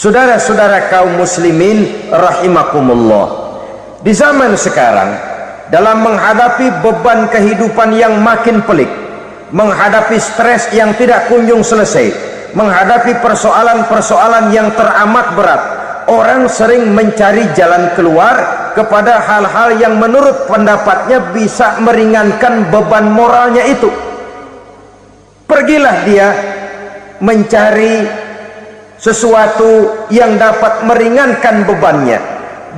Saudara-saudara kaum muslimin rahimakumullah, di zaman sekarang dalam menghadapi beban kehidupan yang makin pelik, menghadapi stres yang tidak kunjung selesai, menghadapi persoalan-persoalan yang teramat berat, orang sering mencari jalan keluar kepada hal-hal yang menurut pendapatnya bisa meringankan beban moralnya itu. Pergilah dia mencari sesuatu yang dapat meringankan bebannya,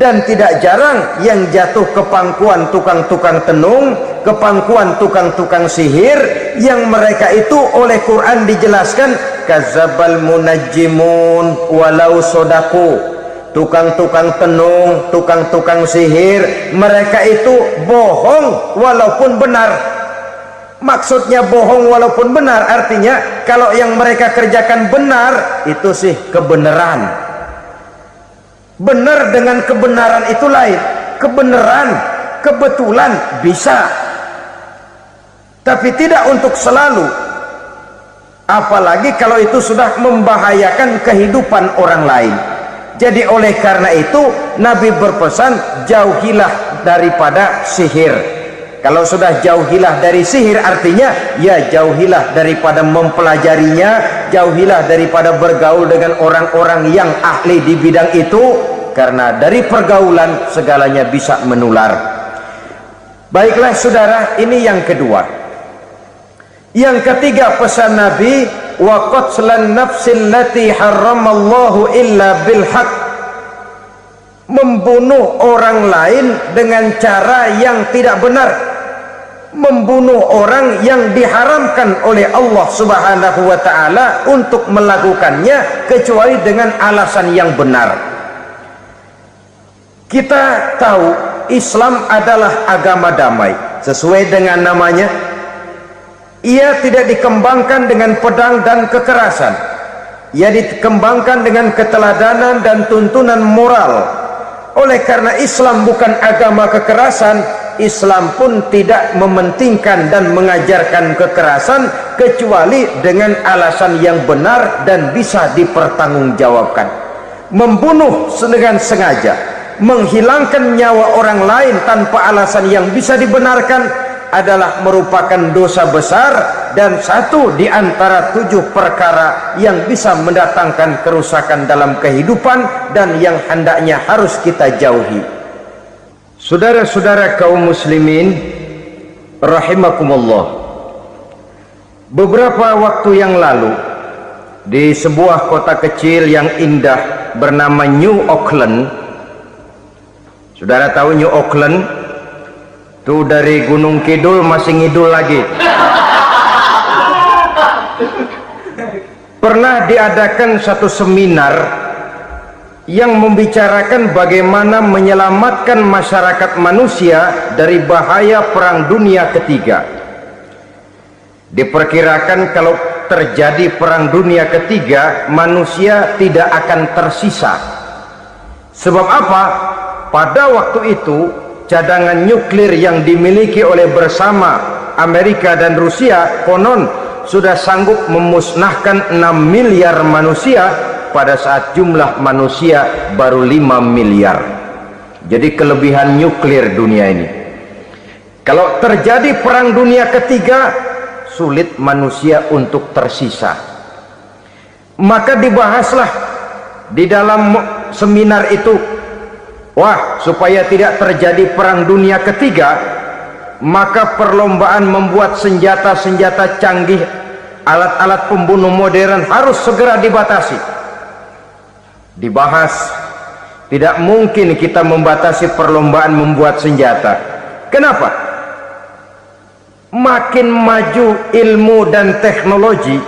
dan tidak jarang yang jatuh ke pangkuan tukang-tukang tenung, ke pangkuan tukang-tukang sihir, yang mereka itu oleh Quran dijelaskan kadzabal munajjimun walau sodaku. Tukang-tukang tenung, tukang-tukang sihir, mereka itu bohong walaupun benar. Maksudnya bohong walaupun benar, artinya kalau yang mereka kerjakan benar, itu sih kebenaran. Benar dengan kebenaran itu lain. Kebenaran, kebetulan bisa, tapi tidak untuk selalu. Apalagi kalau itu sudah membahayakan kehidupan orang lain. Jadi oleh karena itu Nabi berpesan, jauhilah daripada sihir. Kalau sudah jauhilah dari sihir, artinya ya jauhilah daripada mempelajarinya, jauhilah daripada bergaul dengan orang-orang yang ahli di bidang itu, karena dari pergaulan segalanya bisa menular. Baiklah saudara, ini yang kedua. Yang ketiga pesan Nabi, wa qatlan nafsil lati harramallahu illa bil haq. Membunuh orang lain dengan cara yang tidak benar, membunuh orang yang diharamkan oleh Allah Subhanahu wa ta'ala untuk melakukannya kecuali dengan alasan yang benar. Kita tahu Islam adalah agama damai, sesuai dengan namanya. Ia tidak dikembangkan dengan pedang dan kekerasan, ia dikembangkan dengan keteladanan dan tuntunan moral. Oleh karena Islam bukan agama kekerasan, Islam pun tidak mementingkan dan mengajarkan kekerasan kecuali dengan alasan yang benar dan bisa dipertanggungjawabkan. Membunuh dengan sengaja, menghilangkan nyawa orang lain tanpa alasan yang bisa dibenarkan adalah merupakan dosa besar dan satu di antara 7 perkara yang bisa mendatangkan kerusakan dalam kehidupan dan yang hendaknya harus kita jauhi. Saudara-saudara kaum muslimin rahimakumullah, beberapa waktu yang lalu di sebuah kota kecil yang indah bernama New Auckland. Saudara tahu New Auckland? Tuh dari Gunung Kidul masih ngidul lagi. Pernah diadakan satu seminar yang membicarakan bagaimana menyelamatkan masyarakat manusia dari bahaya Perang Dunia Ketiga. Diperkirakan kalau terjadi Perang Dunia Ketiga, manusia tidak akan tersisa. Sebab apa? Pada waktu itu cadangan nuklir yang dimiliki oleh bersama Amerika dan Rusia konon sudah sanggup memusnahkan 6 miliar manusia pada saat jumlah manusia baru 5 miliar. Jadi kelebihan nuklir dunia ini. Kalau terjadi Perang Dunia Ketiga, sulit manusia untuk tersisa. Maka dibahaslah di dalam seminar itu, wah, supaya tidak terjadi Perang Dunia Ketiga, maka perlombaan membuat senjata-senjata canggih, alat-alat pembunuh modern harus segera dibatasi. Dibahas, tidak mungkin kita membatasi perlombaan membuat senjata. Kenapa? Makin maju ilmu dan teknologi,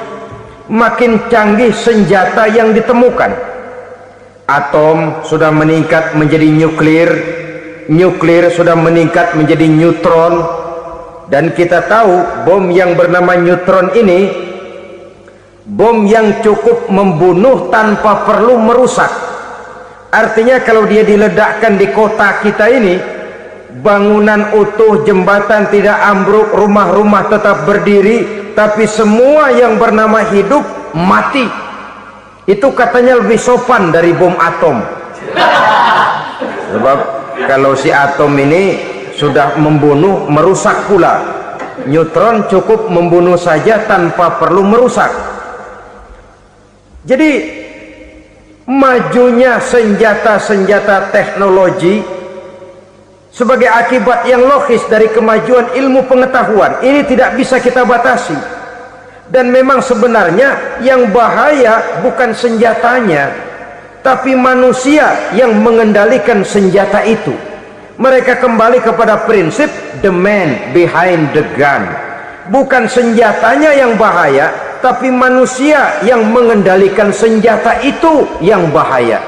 makin canggih senjata yang ditemukan. Atom sudah meningkat menjadi nuklir, nuklir sudah meningkat menjadi neutron, dan kita tahu bom yang bernama neutron ini bom yang cukup membunuh tanpa perlu merusak. Artinya kalau dia diledakkan di kota kita ini, bangunan utuh, jembatan tidak ambruk, rumah-rumah tetap berdiri, tapi semua yang bernama hidup mati. Itu katanya lebih sopan dari bom atom. Sebab kalau si atom ini sudah membunuh, merusak pula. Neutron cukup membunuh saja tanpa perlu merusak. Jadi majunya senjata-senjata teknologi sebagai akibat yang logis dari kemajuan ilmu pengetahuan ini tidak bisa kita batasi. Dan memang sebenarnya yang bahaya bukan senjatanya, tapi manusia yang mengendalikan senjata itu. Mereka kembali kepada prinsip the man behind the gun. Bukan senjatanya yang bahaya, tapi manusia yang mengendalikan senjata itu yang bahaya.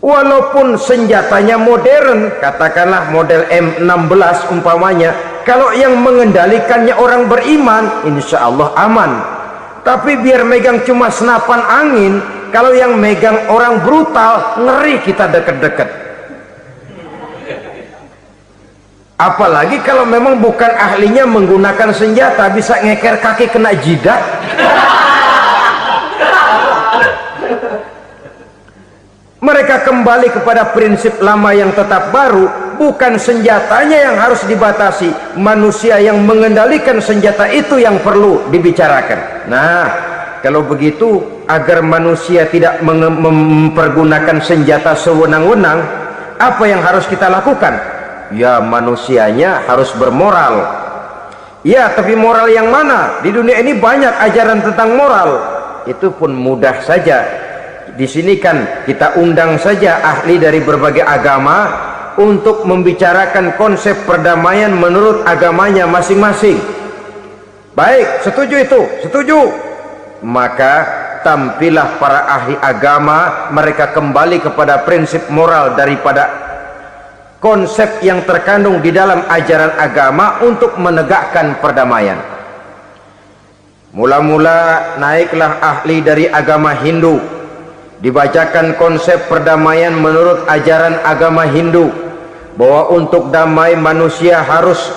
Walaupun senjatanya modern, katakanlah model M16 umpamanya, kalau yang mengendalikannya orang beriman, insya Allah aman. Tapi biar megang cuma senapan angin, kalau yang megang orang brutal, ngeri kita deket-deket. Apalagi kalau memang bukan ahlinya menggunakan senjata, bisa ngeker kaki kena jidat. Mereka kembali kepada prinsip lama yang tetap baru. Bukan senjatanya yang harus dibatasi, manusia yang mengendalikan senjata itu yang perlu dibicarakan. Nah, kalau begitu, agar manusia tidak mempergunakan senjata sewenang-wenang, apa yang harus kita lakukan? Ya, manusianya harus bermoral. Ya, tapi moral yang mana? Di dunia ini banyak ajaran tentang moral. Itu pun mudah saja. Di sini kan kita undang saja ahli dari berbagai agama untuk membicarakan konsep perdamaian menurut agamanya masing-masing. Baik, setuju itu? Setuju. Maka tampillah para ahli agama, mereka kembali kepada prinsip moral daripada konsep yang terkandung di dalam ajaran agama untuk menegakkan perdamaian. Mula-mula naiklah ahli dari agama Hindu, dibacakan konsep perdamaian menurut ajaran agama Hindu, bahwa untuk damai manusia harus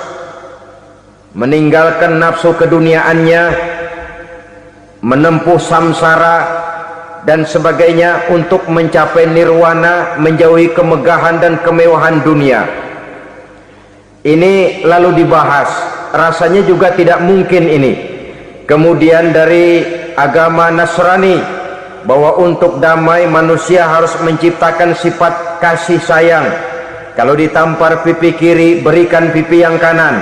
meninggalkan nafsu keduniaannya, menempuh samsara dan sebagainya untuk mencapai nirwana, menjauhi kemegahan dan kemewahan dunia. Ini lalu dibahas, rasanya juga tidak mungkin ini. Kemudian dari agama Nasrani, bahwa untuk damai manusia harus menciptakan sifat kasih sayang. Kalau ditampar pipi kiri, berikan pipi yang kanan.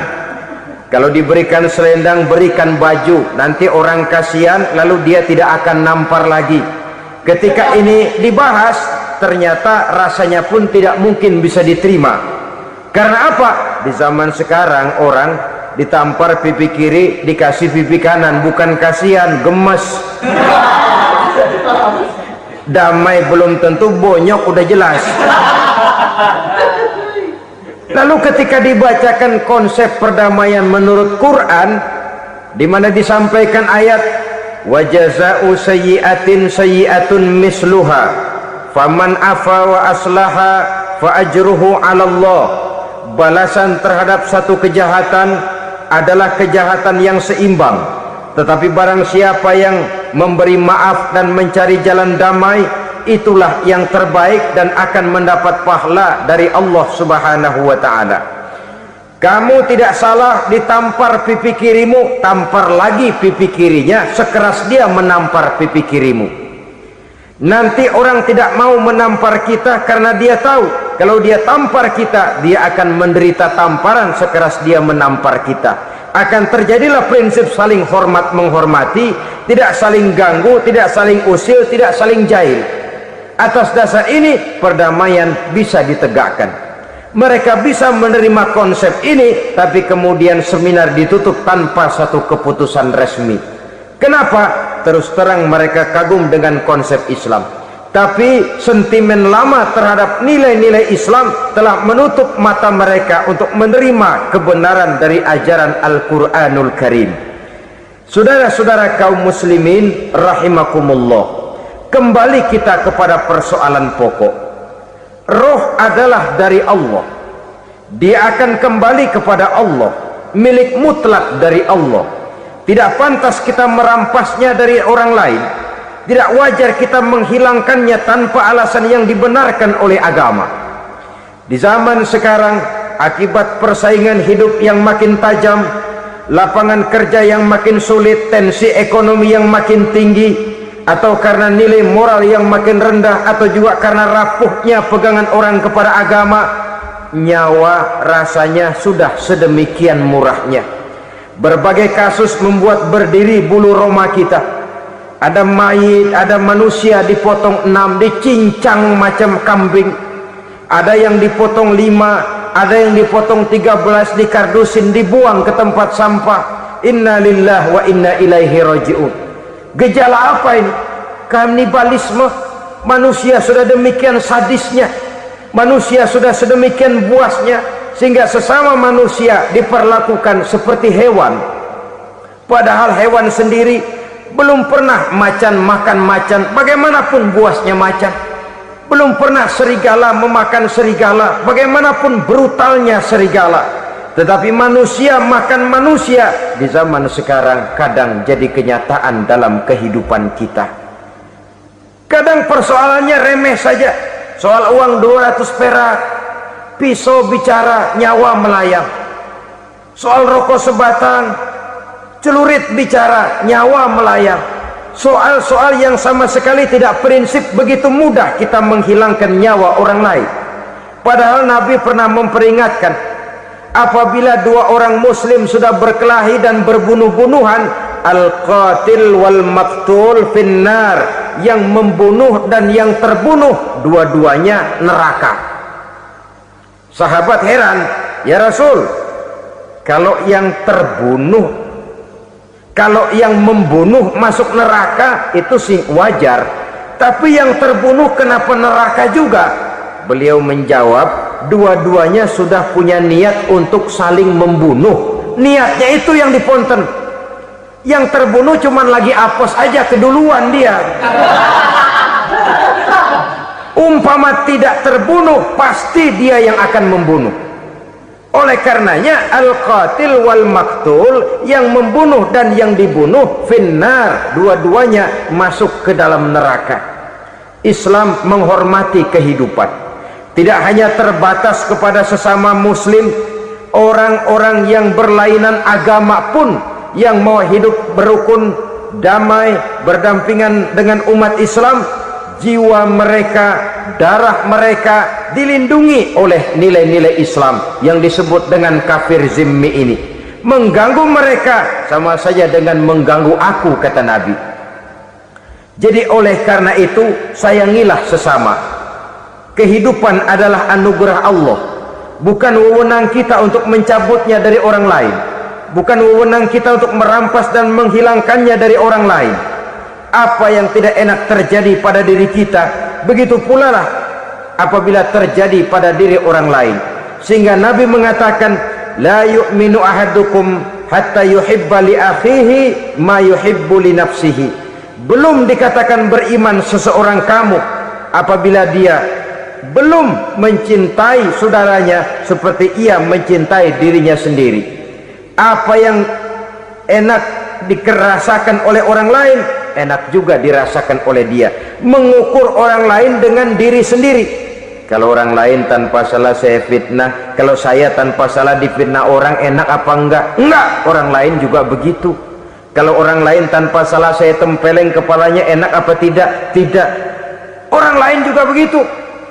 Kalau diberikan selendang, berikan baju. Nanti orang kasihan, lalu dia tidak akan nampar lagi. Ketika ini dibahas, ternyata rasanya pun tidak mungkin bisa diterima. Karena apa? Di zaman sekarang orang ditampar pipi kiri, dikasih pipi kanan, bukan kasihan, gemes. Damai belum tentu, bonyok udah jelas. Lalu ketika dibacakan konsep perdamaian menurut Quran, di mana disampaikan ayat wa jazaa'u sayyi'atin sayyi'atun misluha faman afa wa aslaha fa ajruhu 'ala Allah. Balasan terhadap satu kejahatan adalah kejahatan yang seimbang, tetapi barang siapa yang memberi maaf dan mencari jalan damai, itulah yang terbaik dan akan mendapat pahala dari Allah Subhanahu wa ta'ala. Kamu tidak salah ditampar pipi kirimu, tampar lagi pipi kirinya sekeras dia menampar pipi kirimu. Nanti orang tidak mau menampar kita karena dia tahu kalau dia tampar kita, dia akan menderita tamparan sekeras dia menampar kita. Akan terjadilah prinsip saling hormat menghormati, tidak saling ganggu, tidak saling usil, tidak saling jahil. Atas dasar ini perdamaian bisa ditegakkan. Mereka bisa menerima konsep ini, tapi kemudian seminar ditutup tanpa satu keputusan resmi. Kenapa? Terus terang mereka kagum dengan konsep Islam, tapi sentimen lama terhadap nilai-nilai Islam telah menutup mata mereka untuk menerima kebenaran dari ajaran Al-Quranul Karim. Saudara-saudara kaum muslimin rahimakumullah, kembali kita kepada persoalan pokok. Roh adalah dari Allah, dia akan kembali kepada Allah, milik mutlak dari Allah. Tidak pantas kita merampasnya dari orang lain. Tidak wajar kita menghilangkannya tanpa alasan yang dibenarkan oleh agama. Di zaman sekarang, akibat persaingan hidup yang makin tajam, lapangan kerja yang makin sulit, tensi ekonomi yang makin tinggi, atau karena nilai moral yang makin rendah, atau juga karena rapuhnya pegangan orang kepada agama, nyawa rasanya sudah sedemikian murahnya. Berbagai kasus membuat berdiri bulu roma kita. Ada mayit, ada manusia dipotong 6, dicincang macam kambing. Ada yang dipotong 5, ada yang dipotong 13, dikardusin, dibuang ke tempat sampah. Inna lillahi wa inna ilaihi raji'un. Gejala apa ini? Kanibalisme. Manusia sudah demikian sadisnya, manusia sudah sedemikian buasnya, sehingga sesama manusia diperlakukan seperti hewan. Padahal hewan sendiri belum pernah macan makan macan, bagaimanapun buasnya macan. Belum pernah serigala memakan serigala, bagaimanapun brutalnya serigala. Tetapi manusia makan manusia di zaman sekarang kadang jadi kenyataan dalam kehidupan kita. Kadang persoalannya remeh saja, soal uang 200 perak, pisau bicara, nyawa melayang. Soal rokok sebatang, celurit bicara, nyawa melayang. Soal-soal yang sama sekali tidak prinsip, begitu mudah kita menghilangkan nyawa orang lain. Padahal Nabi pernah memperingatkan, apabila dua orang muslim sudah berkelahi dan berbunuh-bunuhan, al-qatil wal maktul finnar, yang membunuh dan yang terbunuh dua-duanya neraka. Sahabat heran, ya Rasul, kalau yang terbunuh, kalau yang membunuh masuk neraka itu sih wajar, tapi yang terbunuh kenapa neraka juga? Beliau menjawab, dua-duanya sudah punya niat untuk saling membunuh. Niatnya itu yang diponten. Yang terbunuh cuman lagi apes aja, keduluan dia. Umpama tidak terbunuh, pasti dia yang akan membunuh. Oleh karenanya al-qatil wal maktul, yang membunuh dan yang dibunuh finnar, dua-duanya masuk ke dalam neraka. Islam menghormati kehidupan, tidak hanya terbatas kepada sesama muslim, orang-orang yang berlainan agama pun yang mau hidup berukun, damai, berdampingan dengan umat Islam, jiwa mereka, darah mereka dilindungi oleh nilai-nilai Islam yang disebut dengan kafir zimmi ini. Mengganggu mereka sama saja dengan mengganggu aku, kata Nabi. Jadi oleh karena itu, sayangilah sesama. Kehidupan adalah anugerah Allah, bukan wewenang kita untuk mencabutnya dari orang lain, bukan wewenang kita untuk merampas dan menghilangkannya dari orang lain. Apa yang tidak enak terjadi pada diri kita, begitu pula lah apabila terjadi pada diri orang lain. Sehingga Nabi mengatakan, la yu'minu ahadukum hatta yuhibba li akhihi ma yuhibbu li nafsihi. Belum dikatakan beriman seseorang kamu apabila dia belum mencintai saudaranya seperti ia mencintai dirinya sendiri. Apa yang enak dirasakan oleh orang lain, enak juga dirasakan oleh dia. Mengukur orang lain dengan diri sendiri. Kalau orang lain tanpa salah saya fitnah, kalau saya tanpa salah difitnah orang, enak apa enggak? Enggak, orang lain juga begitu. Kalau orang lain tanpa salah saya tempeleng kepalanya, enak apa tidak? Tidak. Orang lain juga begitu.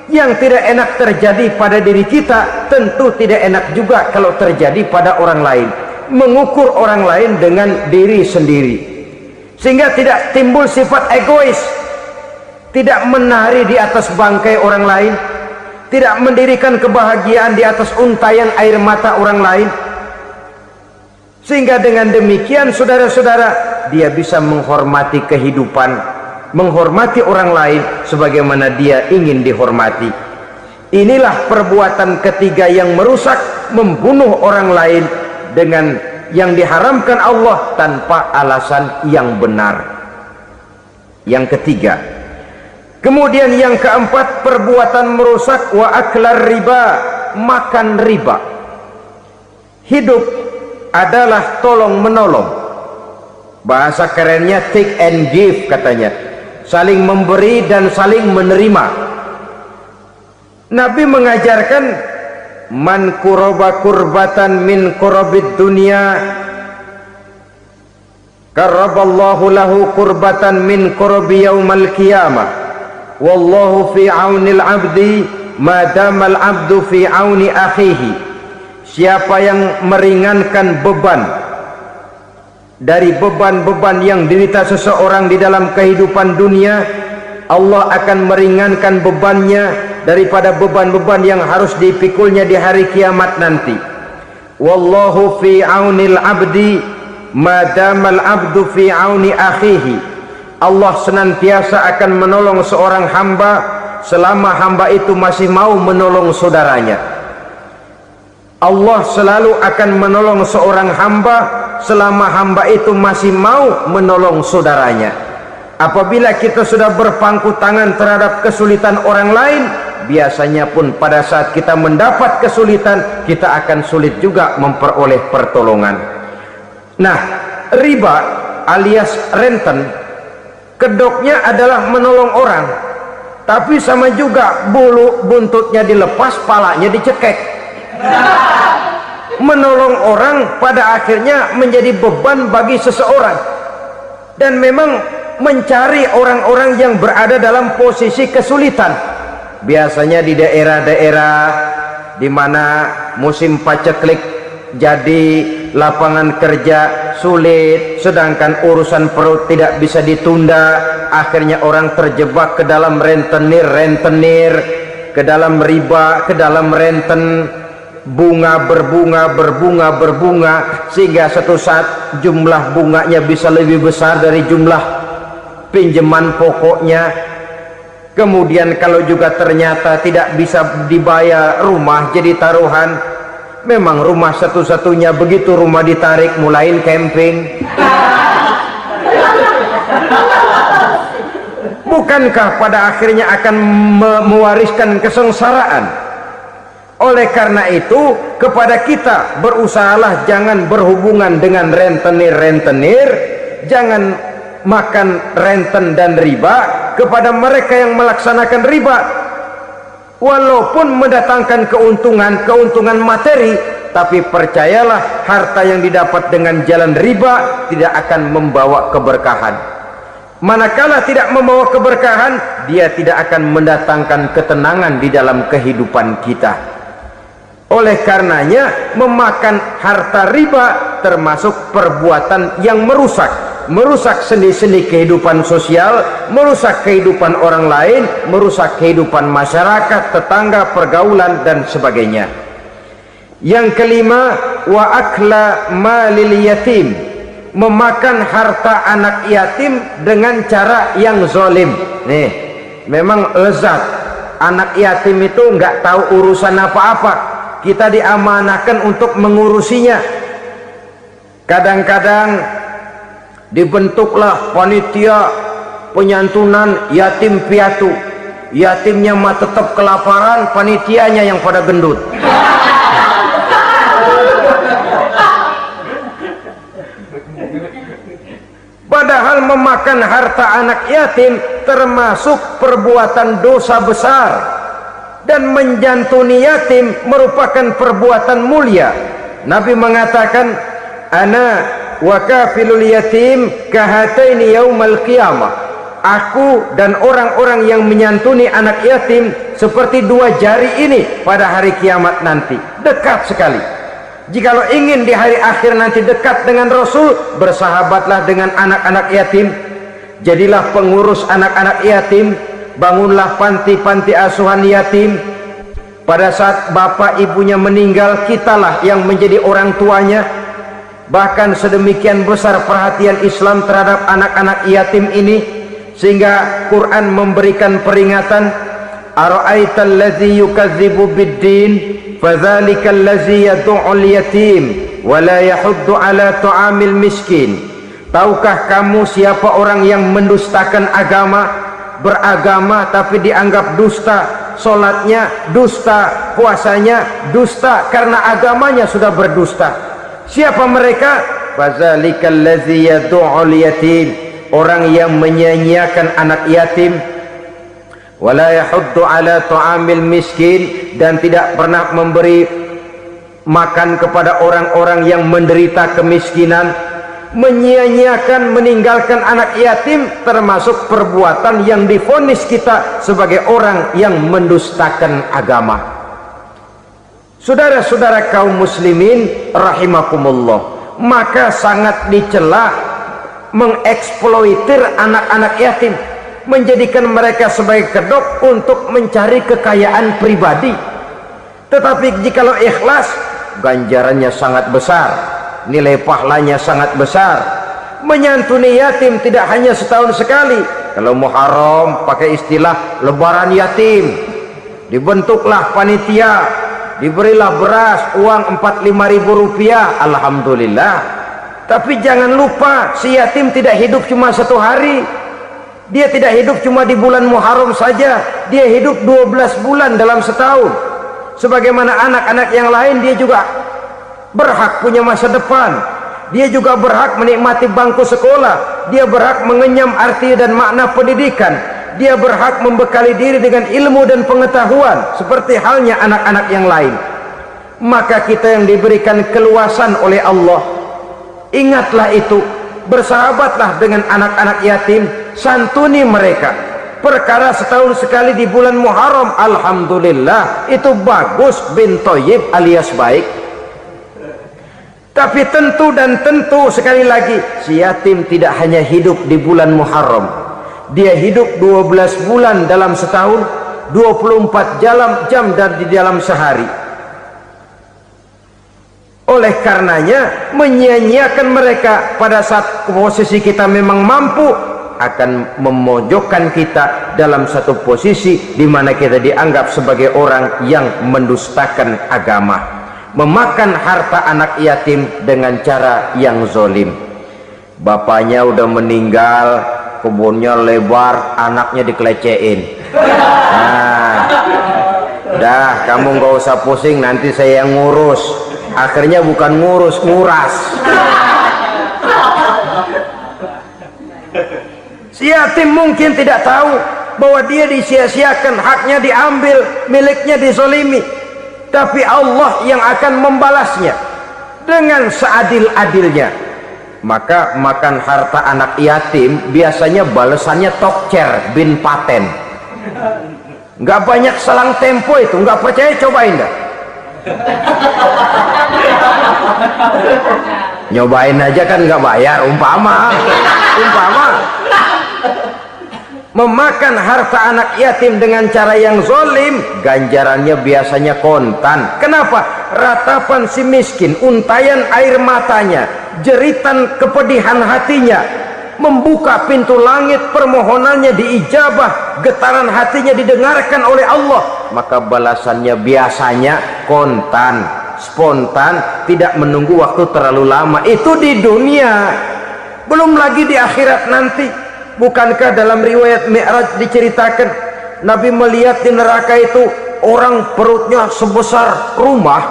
Yang tidak enak terjadi pada diri kita, tentu tidak enak juga kalau terjadi pada orang lain. Mengukur orang lain dengan diri sendiri, sehingga tidak timbul sifat egois, tidak menari di atas bangkai orang lain, tidak mendirikan kebahagiaan di atas untayan air mata orang lain. Sehingga dengan demikian, saudara-saudara, dia bisa menghormati kehidupan, menghormati orang lain sebagaimana dia ingin dihormati. Inilah perbuatan ketiga yang merusak, membunuh orang lain dengan yang diharamkan Allah tanpa alasan yang benar. Yang ketiga. Kemudian yang keempat, perbuatan merusak wa aklar riba, makan riba. Hidup adalah tolong menolong. Bahasa kerennya take and give katanya. saling memberi dan saling menerima. Nabi mengajarkan man quraba kurbatan min qurabid dunya karraballahu lahu kurbatan min qurabi yaumal qiyamah wallahu fi aunil abdi madamal abdu fi auni akhihi. Siapa yang meringankan beban dari beban-beban yang diderita seseorang di dalam kehidupan dunia, Allah akan meringankan bebannya daripada beban-beban yang harus dipikulnya di hari kiamat nanti. Wallahu fi aunil abdi madamal abdu fi auni akhihi. Allah senantiasa akan menolong seorang hamba selama hamba itu masih mau menolong saudaranya. Allah selalu akan menolong seorang hamba selama hamba itu masih mau menolong saudaranya. Apabila kita sudah berpangku tangan terhadap kesulitan orang lain, biasanya pun pada saat kita mendapat kesulitan, kita akan sulit juga memperoleh pertolongan. Nah, riba alias renten, kedoknya adalah menolong orang, tapi sama juga bulu buntutnya dilepas, palanya dicekek. Menolong orang pada akhirnya menjadi beban bagi seseorang, dan memang mencari orang-orang yang berada dalam posisi kesulitan, biasanya di daerah-daerah di mana musim paceklik, jadi lapangan kerja sulit, sedangkan urusan perut tidak bisa ditunda. Akhirnya orang terjebak ke dalam rentenir, ke dalam riba, ke dalam renten. Bunga berbunga, sehingga satu saat jumlah bunganya bisa lebih besar dari jumlah pinjaman pokoknya. Kemudian kalau juga ternyata tidak bisa dibayar, rumah jadi taruhan. Memang rumah satu-satunya, begitu rumah ditarik mulain camping. Bukankah pada akhirnya akan mewariskan kesengsaraan? Oleh karena itu, kepada kita berusahalah jangan berhubungan dengan rentenir, jangan makan renten dan riba. Kepada mereka yang melaksanakan riba, walaupun mendatangkan keuntungan materi, tapi percayalah, harta yang didapat dengan jalan riba tidak akan membawa keberkahan. Manakala tidak membawa keberkahan, dia tidak akan mendatangkan ketenangan di dalam kehidupan kita. Oleh karenanya, memakan harta riba termasuk perbuatan yang merusak sendi-sendi kehidupan sosial, merusak kehidupan orang lain, merusak kehidupan masyarakat, tetangga, pergaulan, dan sebagainya. Yang kelima, wa akla malil yatim, memakan harta anak yatim dengan cara yang zalim. Nih, memang lezat. Anak yatim itu nggak tahu urusan apa-apa. Kita diamanahkan untuk mengurusinya. Kadang-kadang dibentuklah panitia penyantunan yatim piatu. Yatimnya mah tetap kelaparan, panitianya yang pada gendut. Padahal memakan harta anak yatim termasuk perbuatan dosa besar. Dan menjantuni yatim merupakan perbuatan mulia. Nabi mengatakan, ana wa kafilul yatim kahataini yaumal qiyamah. Aku dan orang-orang yang menyantuni anak yatim seperti dua jari ini pada hari kiamat nanti. Dekat sekali. Jikalau ingin di hari akhir nanti dekat dengan Rasul, bersahabatlah dengan anak-anak yatim. Jadilah pengurus anak-anak yatim. Bangunlah panti-panti asuhan yatim. Pada saat bapak ibunya meninggal, kitalah yang menjadi orang tuanya. Bahkan sedemikian besar perhatian Islam terhadap anak-anak yatim ini, sehingga Quran memberikan peringatan, ara'aital ladzi yukadzibu biddin fadzalikal ladzi yad'ul yatim wa la yahuddu ala ta'amil miskin. Tahukah kamu siapa orang yang mendustakan agama? Beragama tapi dianggap dusta, solatnya dusta, puasanya dusta, karena agamanya sudah berdusta. Siapa mereka? Fazalikal ladzi yad'ul yatim. orang yang menyia-nyiakan anak yatim, wala yahuddu ala ta'amil miskin, dan tidak pernah memberi makan kepada orang-orang yang menderita kemiskinan. Menyia-nyiakan, meninggalkan anak yatim termasuk perbuatan yang divonis kita sebagai orang yang mendustakan agama. Saudara-saudara kaum muslimin rahimakumullah, maka sangat dicela mengeksploitir anak-anak yatim, menjadikan mereka sebagai kedok untuk mencari kekayaan pribadi. Tetapi jikalau ikhlas, ganjarannya sangat besar, nilai pahalanya sangat besar. Menyantuni yatim tidak hanya setahun sekali. Kalau Muharram pakai istilah lebaran yatim, dibentuklah panitia, diberilah beras, uang 45.000 rupiah, alhamdulillah. Tapi jangan lupa, si yatim tidak hidup cuma satu hari. Dia tidak hidup cuma di bulan Muharram saja, dia hidup 12 bulan dalam setahun. Sebagaimana anak-anak yang lain, dia juga berhak punya masa depan. Dia juga berhak menikmati bangku sekolah. Dia berhak mengenyam arti dan makna pendidikan. Dia berhak membekali diri dengan ilmu dan pengetahuan seperti halnya anak-anak yang lain. Maka kita yang diberikan keluasan oleh Allah, ingatlah itu, bersahabatlah dengan anak-anak yatim, santuni mereka. Perkara setahun sekali di bulan Muharram, alhamdulillah, itu bagus, bin Thayyib alias baik. Tapi tentu dan tentu sekali lagi, si yatim tidak hanya hidup di bulan Muharram, dia hidup 12 bulan dalam setahun, 24 jam di dalam sehari. Oleh karenanya, menyia-nyiakan mereka pada saat posisi kita memang mampu akan memojokkan kita dalam satu posisi di mana kita dianggap sebagai orang yang mendustakan agama, memakan harta anak yatim dengan cara yang zolim. Bapaknya udah meninggal, kebunnya lebar, anaknya dikelecehin. Nah, dah kamu nggak usah pusing, nanti saya yang ngurus. Akhirnya bukan ngurus, nguras. Si yatim mungkin tidak tahu bahwa dia disia-siakan, haknya diambil, miliknya dizolimi. Tapi Allah yang akan membalasnya dengan seadil-adilnya. Maka makan harta anak yatim biasanya balasannya tokcer bin paten. Nggak banyak selang tempo itu, nggak percaya cobain dah. Nyobain aja kan nggak bayar, umpama memakan harta anak yatim dengan cara yang zolim, ganjarannya biasanya kontan. Kenapa? Ratapan si miskin, untayan air matanya, jeritan kepedihan hatinya, membuka pintu langit, permohonannya diijabah, getaran hatinya didengarkan oleh Allah, maka balasannya biasanya kontan, spontan, tidak menunggu waktu terlalu lama. Itu di dunia, belum lagi di akhirat nanti. Bukankah dalam riwayat Mi'raj diceritakan Nabi melihat di neraka itu orang perutnya sebesar rumah,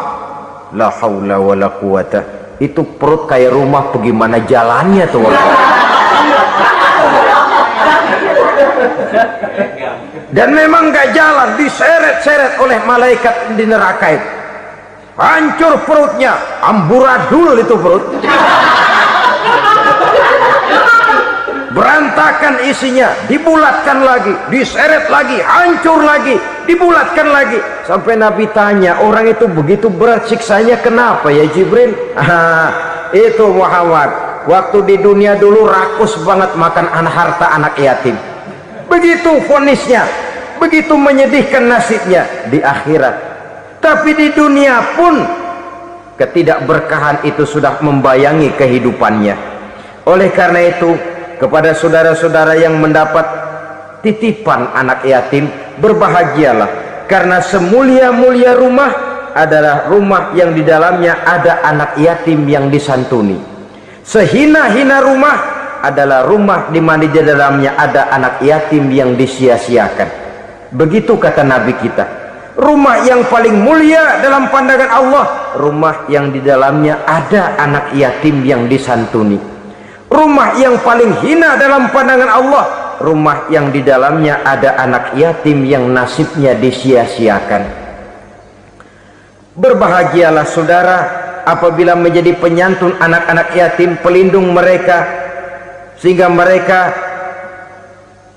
la haula wala quwata, itu perut kayak rumah, bagaimana jalannya tuh? Dan memang gak jalan, diseret-seret oleh malaikat di neraka itu. Hancur perutnya, amburadul itu perut, berantakan isinya, dibulatkan lagi, diseret lagi, hancur lagi, dibulatkan lagi. Sampai Nabi tanya, orang itu begitu berat siksanya kenapa ya Jibril? Itu Muhammad, waktu di dunia dulu rakus banget makan harta anak yatim. Begitu vonisnya, begitu menyedihkan nasibnya di akhirat. Tapi di dunia pun ketidakberkahan itu sudah membayangi kehidupannya. Oleh karena itu, kepada saudara-saudara yang mendapat titipan anak yatim, berbahagialah, karena semulia-mulia rumah adalah rumah yang di dalamnya ada anak yatim yang disantuni. Sehina-hina rumah adalah rumah di mana di dalamnya ada anak yatim yang disia-siakan. Begitu kata Nabi kita. Rumah yang paling mulia dalam pandangan Allah, rumah yang di dalamnya ada anak yatim yang disantuni. Rumah yang paling hina dalam pandangan Allah, rumah yang di dalamnya ada anak yatim yang nasibnya disia-siakan. Berbahagialah saudara apabila menjadi penyantun anak-anak yatim, pelindung mereka, sehingga mereka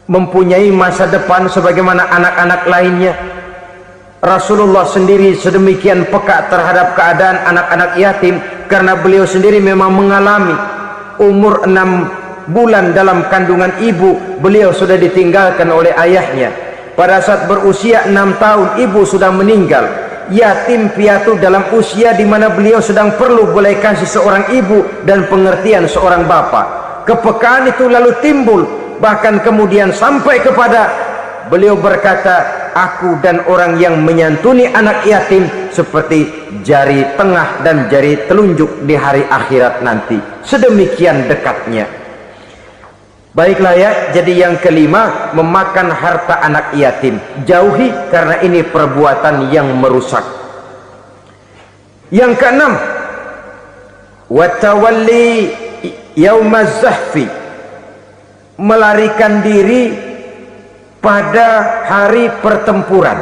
mempunyai masa depan sebagaimana anak-anak lainnya. Rasulullah sendiri sedemikian peka terhadap keadaan anak-anak yatim karena beliau sendiri memang mengalami. Umur 6 bulan dalam kandungan ibu, beliau sudah ditinggalkan oleh ayahnya. Pada saat berusia 6 tahun ibu sudah meninggal. Yatim piatu dalam usia di mana beliau sedang perlu belas kasih seorang ibu dan pengertian seorang bapak. Kepekaan itu lalu timbul, bahkan kemudian sampai kepada beliau berkata, aku dan orang yang menyantuni anak yatim seperti jari tengah dan jari telunjuk di hari akhirat nanti. Sedemikian dekatnya. Baiklah ya, jadi yang kelima, memakan harta anak yatim. Jauhi, karena ini perbuatan yang merusak. Yang keenam, watawalli yaumaz zahfi, melarikan diri pada hari pertempuran.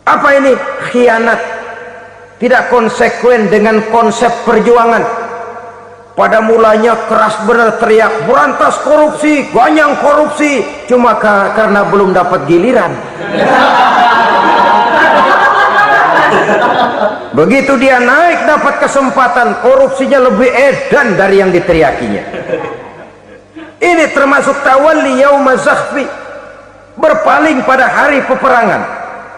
Apa ini? Khianat, tidak konsekuen dengan konsep perjuangan. Pada mulanya keras benar teriak berantas korupsi, ganyang korupsi, cuma karena belum dapat giliran. Begitu dia naik dapat kesempatan, korupsinya lebih edan dari yang diteriakinya. Ini termasuk tawalli yaumaz zahfi, berpaling pada hari peperangan.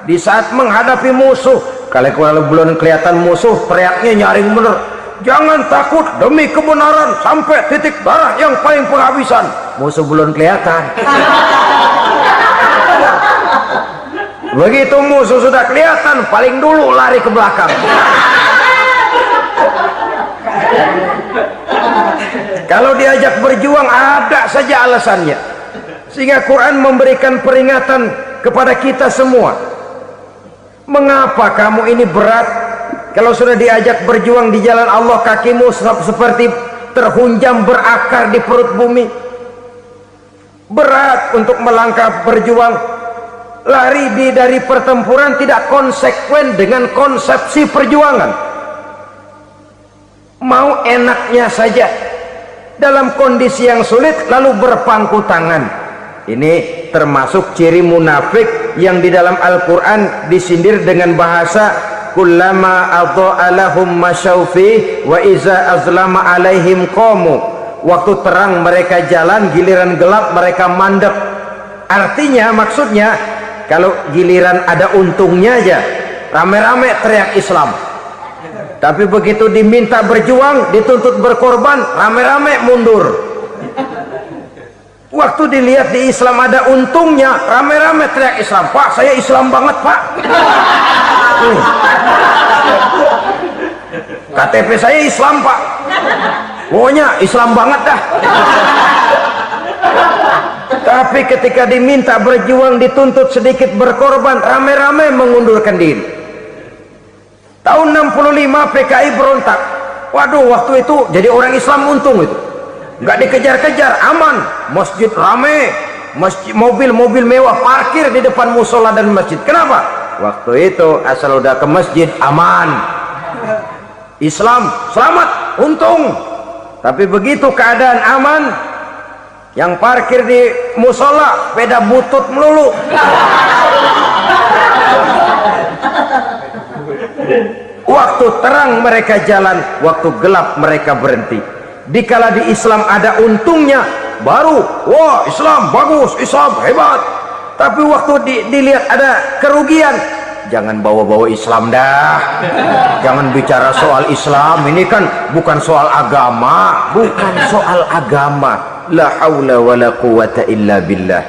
Di saat menghadapi musuh, kalau belum kelihatan musuh, teriaknya nyaring bener. Jangan takut demi kebenaran sampai titik darah yang paling penghabisan. Musuh belum kelihatan. Begitu musuh sudah kelihatan, paling dulu lari ke belakang. Kalau diajak berjuang ada saja alasannya. Sehingga Quran memberikan peringatan kepada kita semua. Mengapa kamu ini berat? Kalau sudah diajak berjuang di jalan Allah, kakimu seperti terhunjam berakar di perut bumi. Berat untuk melangkah berjuang. Lari dari pertempuran tidak konsekuen dengan konsepsi perjuangan. Mau enaknya saja dalam kondisi yang sulit lalu berpangku tangan. Ini termasuk ciri munafik yang di dalam Al-Quran disindir dengan bahasa kullama adha'a lahum masyaufi wa iza azlama alaihim qamu. Waktu terang mereka jalan, giliran gelap mereka mandek. Artinya, maksudnya kalau giliran ada untungnya aja rame-rame teriak Islam, tapi begitu diminta berjuang, dituntut berkorban, rame-rame mundur. Waktu dilihat di Islam ada untungnya, rame-rame teriak Islam. Pak, saya Islam banget pak. KTP saya Islam pak, pokoknya Islam banget dah. Tapi ketika diminta berjuang, dituntut sedikit berkorban, rame-rame mengundurkan diri. Tahun 65 PKI berontak. Waduh, waktu itu jadi orang Islam untung itu, nggak dikejar-kejar, aman. Masjid rame, masjid, mobil-mobil mewah parkir di depan musola dan masjid. Kenapa? Waktu itu asal udah ke masjid aman, Islam selamat, untung. Tapi begitu keadaan aman, yang parkir di musola sepeda butut melulu. Waktu terang mereka jalan, waktu gelap mereka berhenti. Dikala di Islam ada untungnya, baru wah Islam bagus, Islam hebat. Tapi waktu dilihat ada kerugian, jangan bawa-bawa Islam dah. Jangan bicara soal Islam, ini kan bukan soal agama, bukan soal agama. La haula wala quwata illa billah.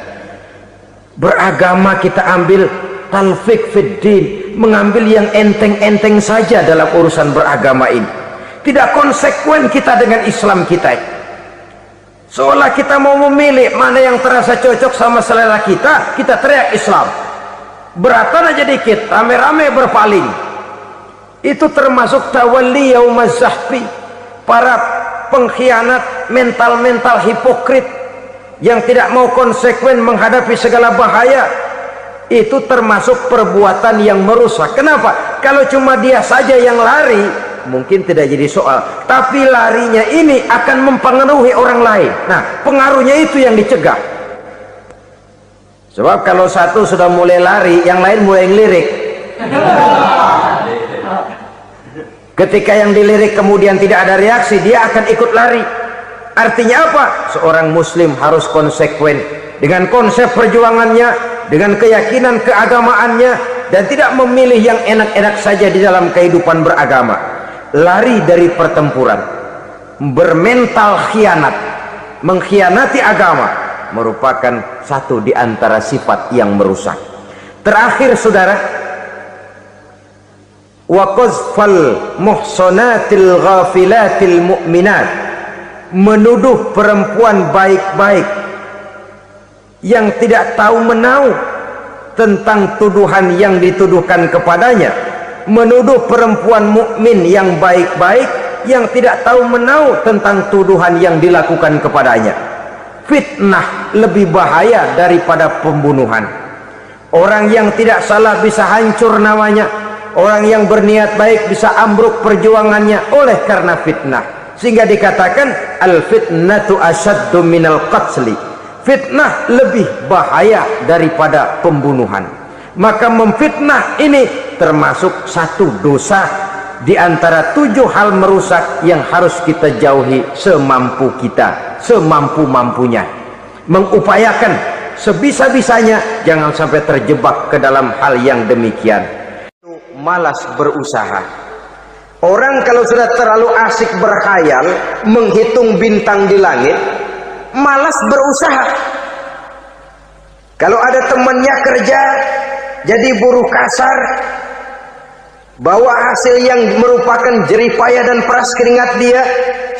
Beragama kita ambil talfik fid din, mengambil yang enteng-enteng saja dalam urusan beragama ini. Tidak konsekuen kita dengan Islam kita. Seolah kita mau memilih mana yang terasa cocok sama selera kita, kita teriak Islam. Beratan aja dikit, rame-rame berpaling. Itu termasuk tawalli yaumaz zahfi. Para pengkhianat, mental-mental hipokrit yang tidak mau konsekuen menghadapi segala bahaya, itu termasuk perbuatan yang merusak. Kenapa? Kalau cuma dia saja yang lari, mungkin tidak jadi soal, tapi larinya ini akan mempengaruhi orang lain. Nah, pengaruhnya itu yang dicegah. Sebab kalau satu sudah mulai lari, yang lain mulai ngelirik. Ketika yang dilirik kemudian tidak ada reaksi, dia akan ikut lari. Artinya apa? Seorang muslim harus konsekuen dengan konsep perjuangannya, dengan keyakinan keagamaannya, dan tidak memilih yang enak-enak saja di dalam kehidupan beragama. Lari dari pertempuran, bermental khianat, mengkhianati agama, merupakan satu di antara sifat yang merusak. Terakhir saudara, wa qazfal muhsanatil ghafilatil mu'minat, menuduh perempuan baik-baik yang tidak tahu menahu tentang tuduhan yang dituduhkan kepadanya, menuduh perempuan mukmin yang baik-baik yang tidak tahu menahu tentang tuduhan yang dilakukan kepadanya. Fitnah lebih bahaya daripada pembunuhan. Orang yang tidak salah bisa hancur namanya, orang yang berniat baik bisa ambruk perjuangannya oleh karena fitnah. Sehingga dikatakan al fitnatu asyaddu minal qatli, fitnah lebih bahaya daripada pembunuhan. Maka memfitnah ini termasuk satu dosa di antara 7 hal merusak yang harus kita jauhi semampu kita, semampu-mampunya. Mengupayakan sebisa-bisanya jangan sampai terjebak ke dalam hal yang demikian. Malas berusaha. Orang kalau sudah terlalu asik berkhayal, menghitung bintang di langit, malas berusaha. Kalau ada temannya kerja jadi buruh kasar, bawa hasil yang merupakan jeripaya dan peras keringat dia,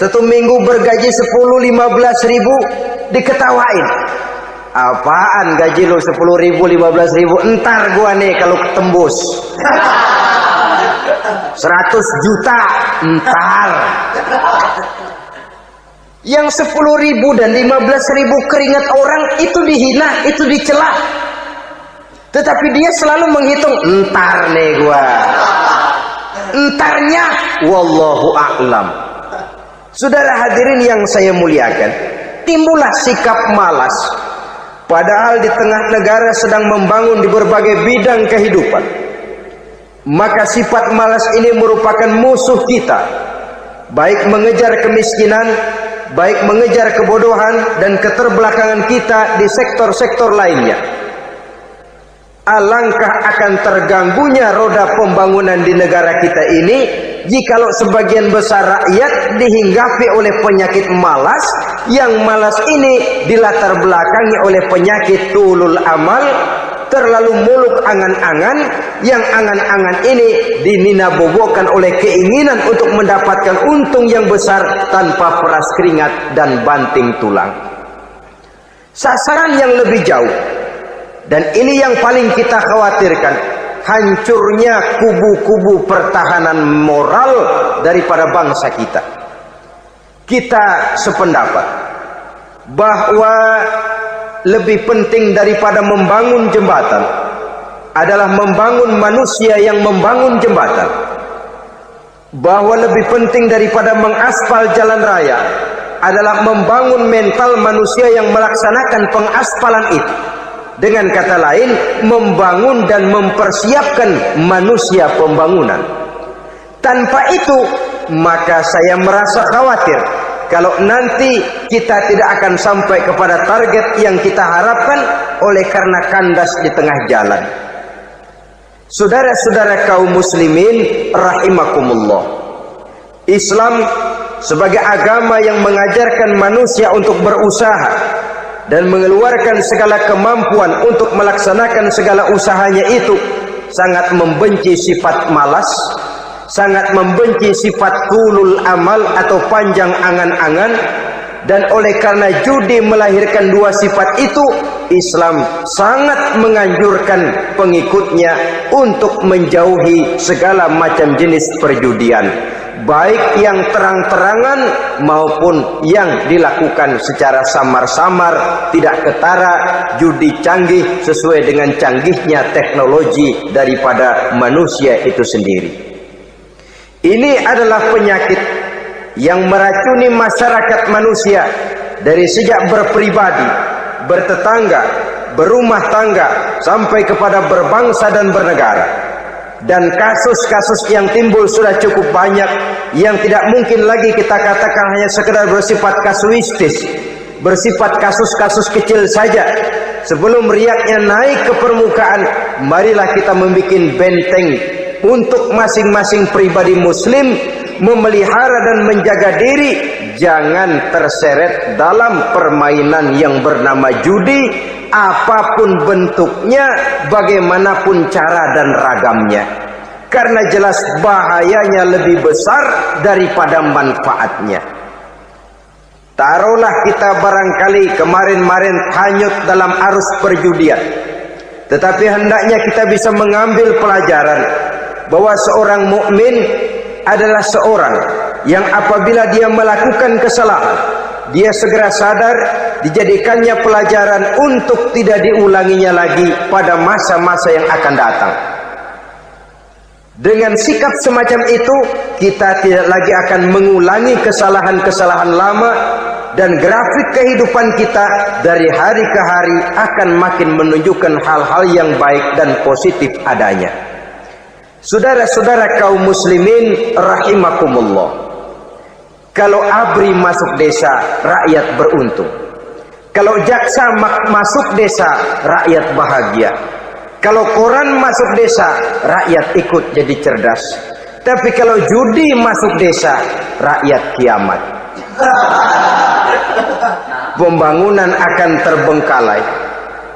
1 minggu bergaji 10-15 ribu, diketawain. Apaan gaji lo 10 ribu 15 ribu, entar gua nih kalau tembus 100 juta entar. Yang 10 ribu dan 15 ribu keringat orang itu dihina, itu dicela, tetapi dia selalu menghitung, entar nih gua, entarnya wallahu a'lam. Saudara hadirin yang saya muliakan, timbullah sikap malas padahal di tengah negara sedang membangun di berbagai bidang kehidupan. Maka sifat malas ini merupakan musuh kita, baik mengejar kemiskinan, baik mengejar kebodohan dan keterbelakangan kita di sektor-sektor lainnya. Alangkah akan terganggunya roda pembangunan di negara kita ini jikalau sebagian besar rakyat dihinggapi oleh penyakit malas, yang malas ini dilatar belakangi oleh penyakit tulul amal, terlalu muluk angan-angan, yang angan-angan ini dininabobokan oleh keinginan untuk mendapatkan untung yang besar tanpa peras keringat dan banting tulang. Sasaran yang lebih jauh, dan ini yang paling kita khawatirkan, hancurnya kubu-kubu pertahanan moral daripada bangsa kita. Kita sependapat bahwa lebih penting daripada membangun jembatan adalah membangun manusia yang membangun jembatan. Bahwa lebih penting daripada mengaspal jalan raya adalah membangun mental manusia yang melaksanakan pengaspalan itu. Dengan kata lain, membangun dan mempersiapkan manusia pembangunan. Tanpa itu, maka saya merasa khawatir kalau nanti kita tidak akan sampai kepada target yang kita harapkan oleh karena kandas di tengah jalan. Saudara-saudara kaum muslimin rahimakumullah, Islam sebagai agama yang mengajarkan manusia untuk berusaha dan mengeluarkan segala kemampuan untuk melaksanakan segala usahanya itu, sangat membenci sifat malas, sangat membenci sifat tulul amal atau panjang angan-angan. Dan oleh karena judi melahirkan 2 sifat itu, Islam sangat menganjurkan pengikutnya untuk menjauhi segala macam jenis perjudian. baik yang terang-terangan maupun yang dilakukan secara samar-samar, tidak ketara, judi canggih sesuai dengan canggihnya teknologi daripada manusia itu sendiri. Ini adalah penyakit yang meracuni masyarakat manusia dari sejak berpribadi, bertetangga, berumah tangga, sampai kepada berbangsa dan bernegara. Dan kasus-kasus yang timbul sudah cukup banyak, yang tidak mungkin lagi kita katakan hanya sekedar bersifat kasuistis, bersifat kasus-kasus kecil saja. Sebelum riaknya naik ke permukaan, marilah kita membuat benteng untuk masing-masing pribadi muslim memelihara dan menjaga diri, jangan terseret dalam permainan yang bernama judi, apapun bentuknya, bagaimanapun cara dan ragamnya. Karena jelas bahayanya lebih besar daripada manfaatnya. Taruhlah kita barangkali kemarin-marin hanyut dalam arus perjudian, tetapi hendaknya kita bisa mengambil pelajaran bahwa seorang mukmin adalah seorang yang apabila dia melakukan kesalahan, dia segera sadar, dijadikannya pelajaran untuk tidak diulanginya lagi pada masa-masa yang akan datang. Dengan sikap semacam itu, kita tidak lagi akan mengulangi kesalahan-kesalahan lama, dan grafik kehidupan kita dari hari ke hari akan makin menunjukkan hal-hal yang baik dan positif adanya. Saudara-saudara kaum muslimin rahimakumullah, kalau ABRI masuk desa, rakyat beruntung. Kalau jaksa masuk desa, rakyat bahagia. Kalau koran masuk desa, rakyat ikut jadi cerdas. Tapi kalau judi masuk desa, rakyat kiamat. Pembangunan akan terbengkalai,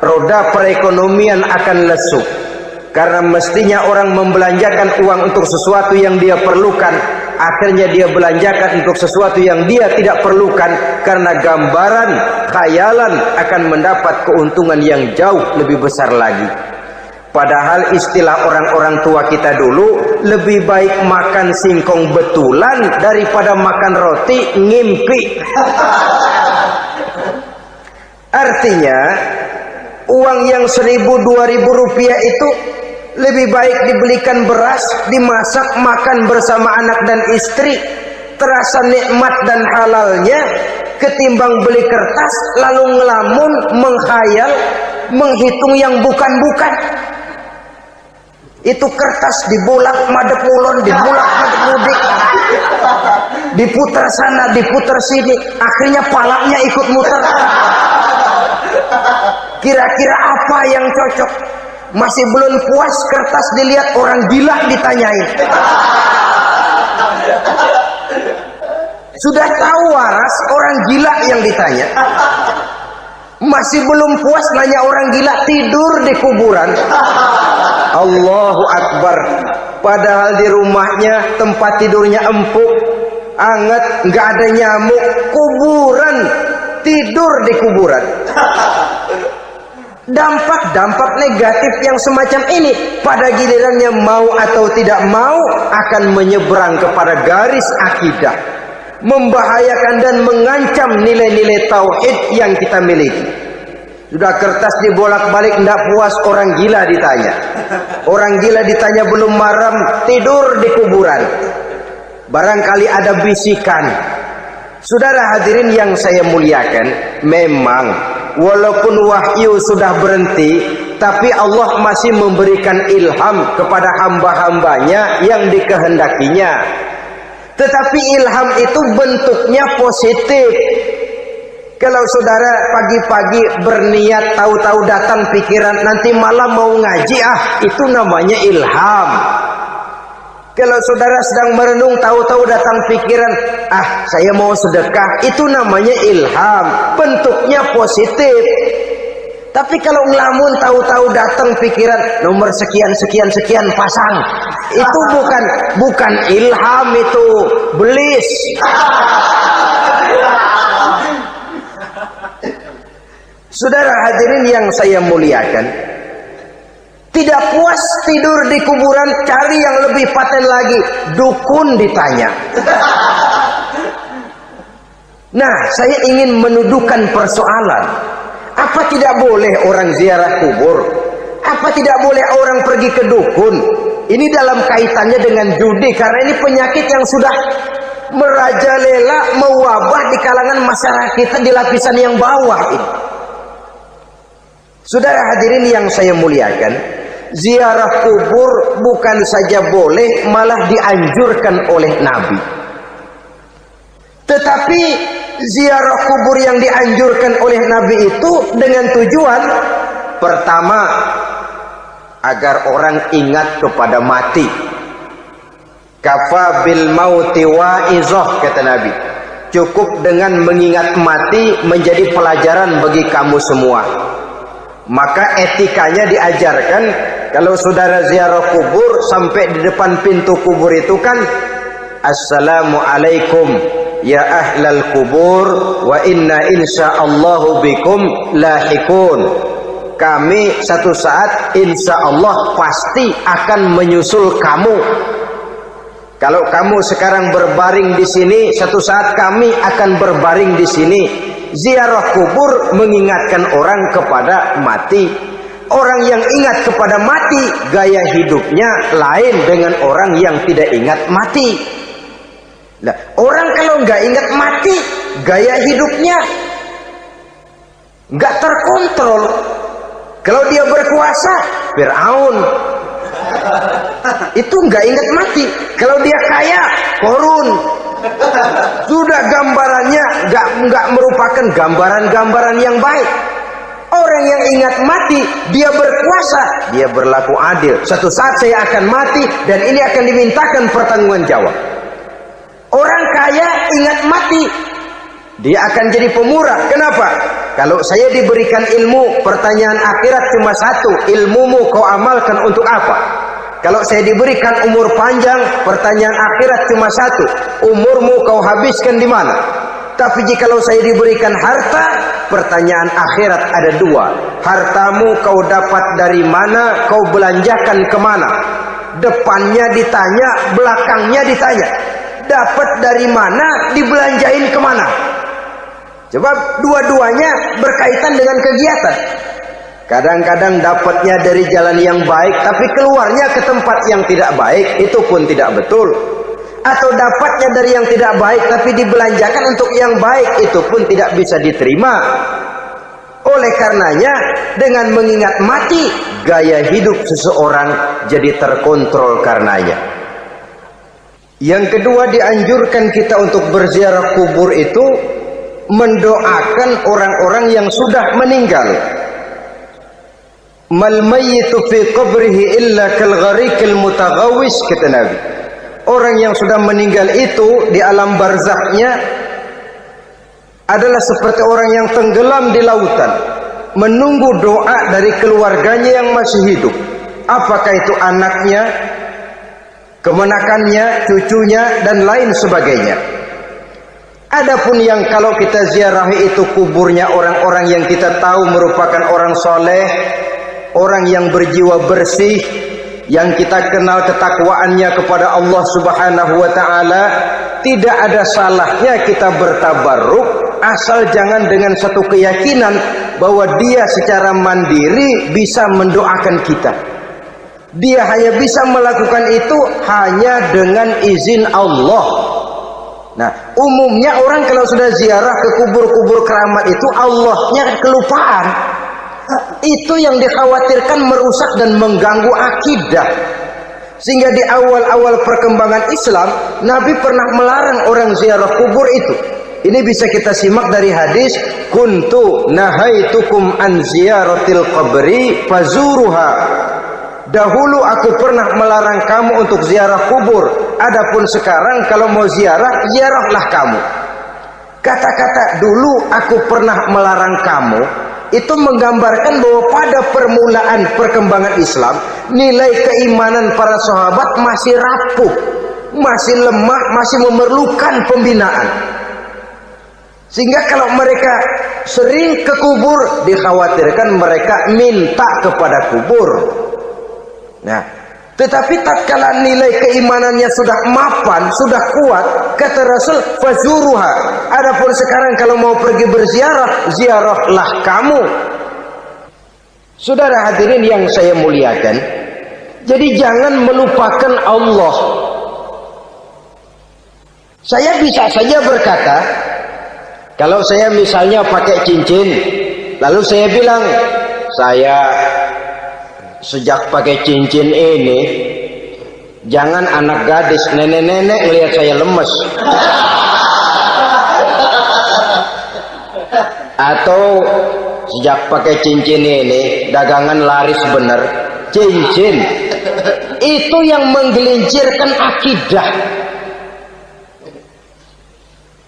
roda perekonomian akan lesu. Karena mestinya orang membelanjakan uang untuk sesuatu yang dia perlukan, akhirnya dia belanjakan untuk sesuatu yang dia tidak perlukan, karena gambaran, khayalan akan mendapat keuntungan yang jauh lebih besar lagi. Padahal istilah orang-orang tua kita dulu, lebih baik makan singkong betulan daripada makan roti ngimpi. Artinya uang yang 1.000-2.000 rupiah itu lebih baik dibelikan beras, dimasak, makan bersama anak dan istri, terasa nikmat dan halalnya, ketimbang beli kertas lalu ngelamun, menghayal, menghitung yang bukan-bukan. Itu kertas dibolak madep ulon, dibolak madep mudik, diputar sana, diputar sini, akhirnya palanya ikut muter. Kira-kira apa yang cocok? Masih belum puas kertas dilihat, orang gila ditanyain. Sudah tahu waras, orang gila yang ditanya. Masih belum puas nanya orang gila, tidur di kuburan. Allahu Akbar. Padahal di rumahnya tempat tidurnya empuk, anget, nggak ada nyamuk. Kuburan, tidur di kuburan. Dampak-dampak negatif yang semacam ini pada gilirannya mau atau tidak mau akan menyeberang kepada garis akidah, membahayakan dan mengancam nilai-nilai tauhid yang kita miliki. Sudah kertas dibolak-balik, tidak puas, orang gila ditanya. Orang gila ditanya belum maram, tidur di kuburan. Barangkali ada bisikan. Saudara hadirin yang saya muliakan, memang walaupun wahyu sudah berhenti, tapi Allah masih memberikan ilham kepada hamba-hambanya yang dikehendakinya. Tetapi ilham itu bentuknya positif. Kalau saudara pagi-pagi berniat, tahu-tahu datang pikiran nanti malam mau ngaji, itu namanya ilham. Kalau saudara sedang merenung, tahu-tahu datang pikiran, saya mau sedekah, itu namanya ilham, bentuknya positif. Tapi kalau ngelamun, tahu-tahu datang pikiran nomor sekian pasang, itu bukan ilham, itu belis. Saudara hadirin yang saya muliakan, tidak puas tidur di kuburan, cari yang lebih lebih paten lagi, dukun ditanya. Nah, saya ingin menuduhkan persoalan. Apa tidak boleh orang ziarah kubur? Apa tidak boleh orang pergi ke dukun? Ini dalam kaitannya dengan judi, karena ini penyakit yang sudah merajalela, mewabah di kalangan masyarakat kita di lapisan yang bawah ini. Saudara hadirin yang saya muliakan, ziarah kubur bukan saja boleh, malah dianjurkan oleh Nabi. Tetapi ziarah kubur yang dianjurkan oleh Nabi itu dengan tujuan pertama, agar orang ingat kepada mati. Kafa bil mauti wa'izah, kata Nabi. Cukup dengan mengingat mati menjadi pelajaran bagi kamu semua. Maka etikanya diajarkan, kalau saudara ziarah kubur, sampai di depan pintu kubur itu kan, Assalamualaikum ya ahlal kubur wa inna insyaallahu bikum lahikun. Kami satu saat insya Allah pasti akan menyusul kamu. Kalau kamu sekarang berbaring di sini, satu saat kami akan berbaring di sini. Ziarah kubur mengingatkan orang kepada mati. Orang yang ingat kepada mati, gaya hidupnya lain dengan orang yang tidak ingat mati. Nah, orang kalau nggak ingat mati, gaya hidupnya nggak terkontrol. Kalau dia berkuasa, Fir'aun. Itu nggak ingat mati. Kalau dia kaya, Korun. Sudah gambarannya nggak merupakan gambaran-gambaran yang baik. Orang yang ingat mati, dia berkuasa, dia berlaku adil. Satu saat saya akan mati dan ini akan dimintakan pertanggungan jawab. Orang kaya ingat mati, dia akan jadi pemurah. Kenapa? Kalau saya diberikan ilmu, pertanyaan akhirat cuma satu, ilmumu kau amalkan untuk apa? Kalau saya diberikan umur panjang, pertanyaan akhirat cuma satu, umurmu kau habiskan di mana? Tapi jikalau saya diberikan harta, pertanyaan akhirat ada dua, hartamu kau dapat dari mana, kau belanjakan kemana? Depannya ditanya, belakangnya ditanya. Dapat dari mana, dibelanjain kemana? Coba dua-duanya berkaitan dengan kegiatan. Kadang-kadang dapatnya dari jalan yang baik, tapi keluarnya ke tempat yang tidak baik, itu pun tidak betul. Atau dapatnya dari yang tidak baik, tapi dibelanjakan untuk yang baik, itu pun tidak bisa diterima. Oleh karenanya, dengan mengingat mati, gaya hidup seseorang jadi terkontrol karenanya. Yang kedua, dianjurkan kita untuk berziarah kubur itu mendoakan orang-orang yang sudah meninggal. Mal mayyitu fi qabrihi illa kal gharikil mutaghawis, kata Nabi. Orang yang sudah meninggal itu di alam barzakhnya adalah seperti orang yang tenggelam di lautan, menunggu doa dari keluarganya yang masih hidup. Apakah itu anaknya, kemenakannya, cucunya, dan lain sebagainya. Adapun yang kalau kita ziarahi itu kuburnya orang-orang yang kita tahu merupakan orang soleh, orang yang berjiwa bersih, yang kita kenal ketakwaannya kepada Allah Subhanahu wa ta'ala, tidak ada salahnya kita bertabarruk, asal jangan dengan satu keyakinan bahwa dia secara mandiri bisa mendoakan kita. Dia hanya bisa melakukan itu hanya dengan izin Allah. Nah, umumnya orang kalau sudah ziarah ke kubur-kubur keramat itu Allahnya kelupaan. Itu yang dikhawatirkan merusak dan mengganggu akidah. Sehingga di awal-awal perkembangan Islam, Nabi pernah melarang orang ziarah kubur itu. Ini bisa kita simak dari hadis, kuntu nahaitukum an ziyaratil qabri fazuruha. Dahulu aku pernah melarang kamu untuk ziarah kubur. Adapun sekarang kalau mau ziarah, ziarahlah kamu. Kata-kata dulu aku pernah melarang kamu itu menggambarkan bahwa pada permulaan perkembangan Islam, nilai keimanan para sahabat masih rapuh, masih lemah, masih memerlukan pembinaan. Sehingga kalau mereka sering ke kubur, dikhawatirkan mereka minta kepada kubur. Nah, Tetapi tatkala nilai keimanannya sudah mapan, sudah kuat, kata Rasul, fazuruha. Adapun sekarang kalau mau pergi berziarah, ziarahlah kamu. Saudara hadirin yang saya muliakan, jadi jangan melupakan Allah. Saya bisa saja berkata, kalau saya misalnya pakai cincin, lalu saya bilang, saya sejak pakai cincin ini, jangan anak gadis, nenek-nenek ngelihat saya lemes. Atau sejak pakai cincin ini, dagangan laris bener. Cincin itu yang menggelincirkan akidah.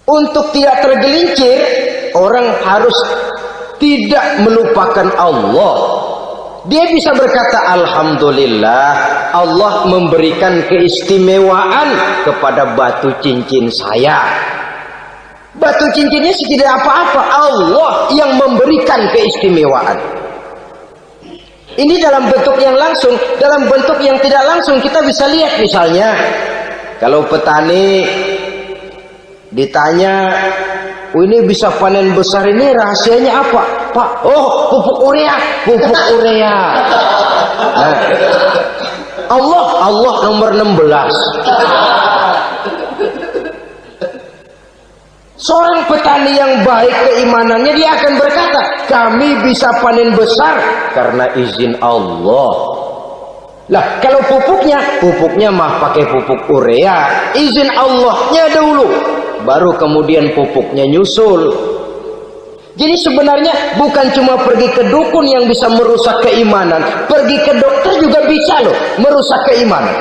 Untuk tidak tergelincir, orang harus tidak melupakan Allah. Dia bisa berkata, alhamdulillah, Allah memberikan keistimewaan kepada batu cincin saya. Batu cincinnya tidak apa-apa, Allah yang memberikan keistimewaan. Ini dalam bentuk yang langsung. Dalam bentuk yang tidak langsung kita bisa lihat, misalnya kalau petani ditanya, oh ini bisa panen besar ini rahasianya apa Pak? Oh, pupuk urea. Pupuk urea. Nah, Allah nomor 16. Seorang petani yang baik keimanannya, dia akan berkata, kami bisa panen besar karena izin Allah. Lah, kalau pupuknya mah pakai pupuk urea, izin Allahnya dulu, baru kemudian pupuknya nyusul. Jadi sebenarnya bukan cuma pergi ke dukun yang bisa merusak keimanan, pergi ke dokter juga bisa loh merusak keimanan.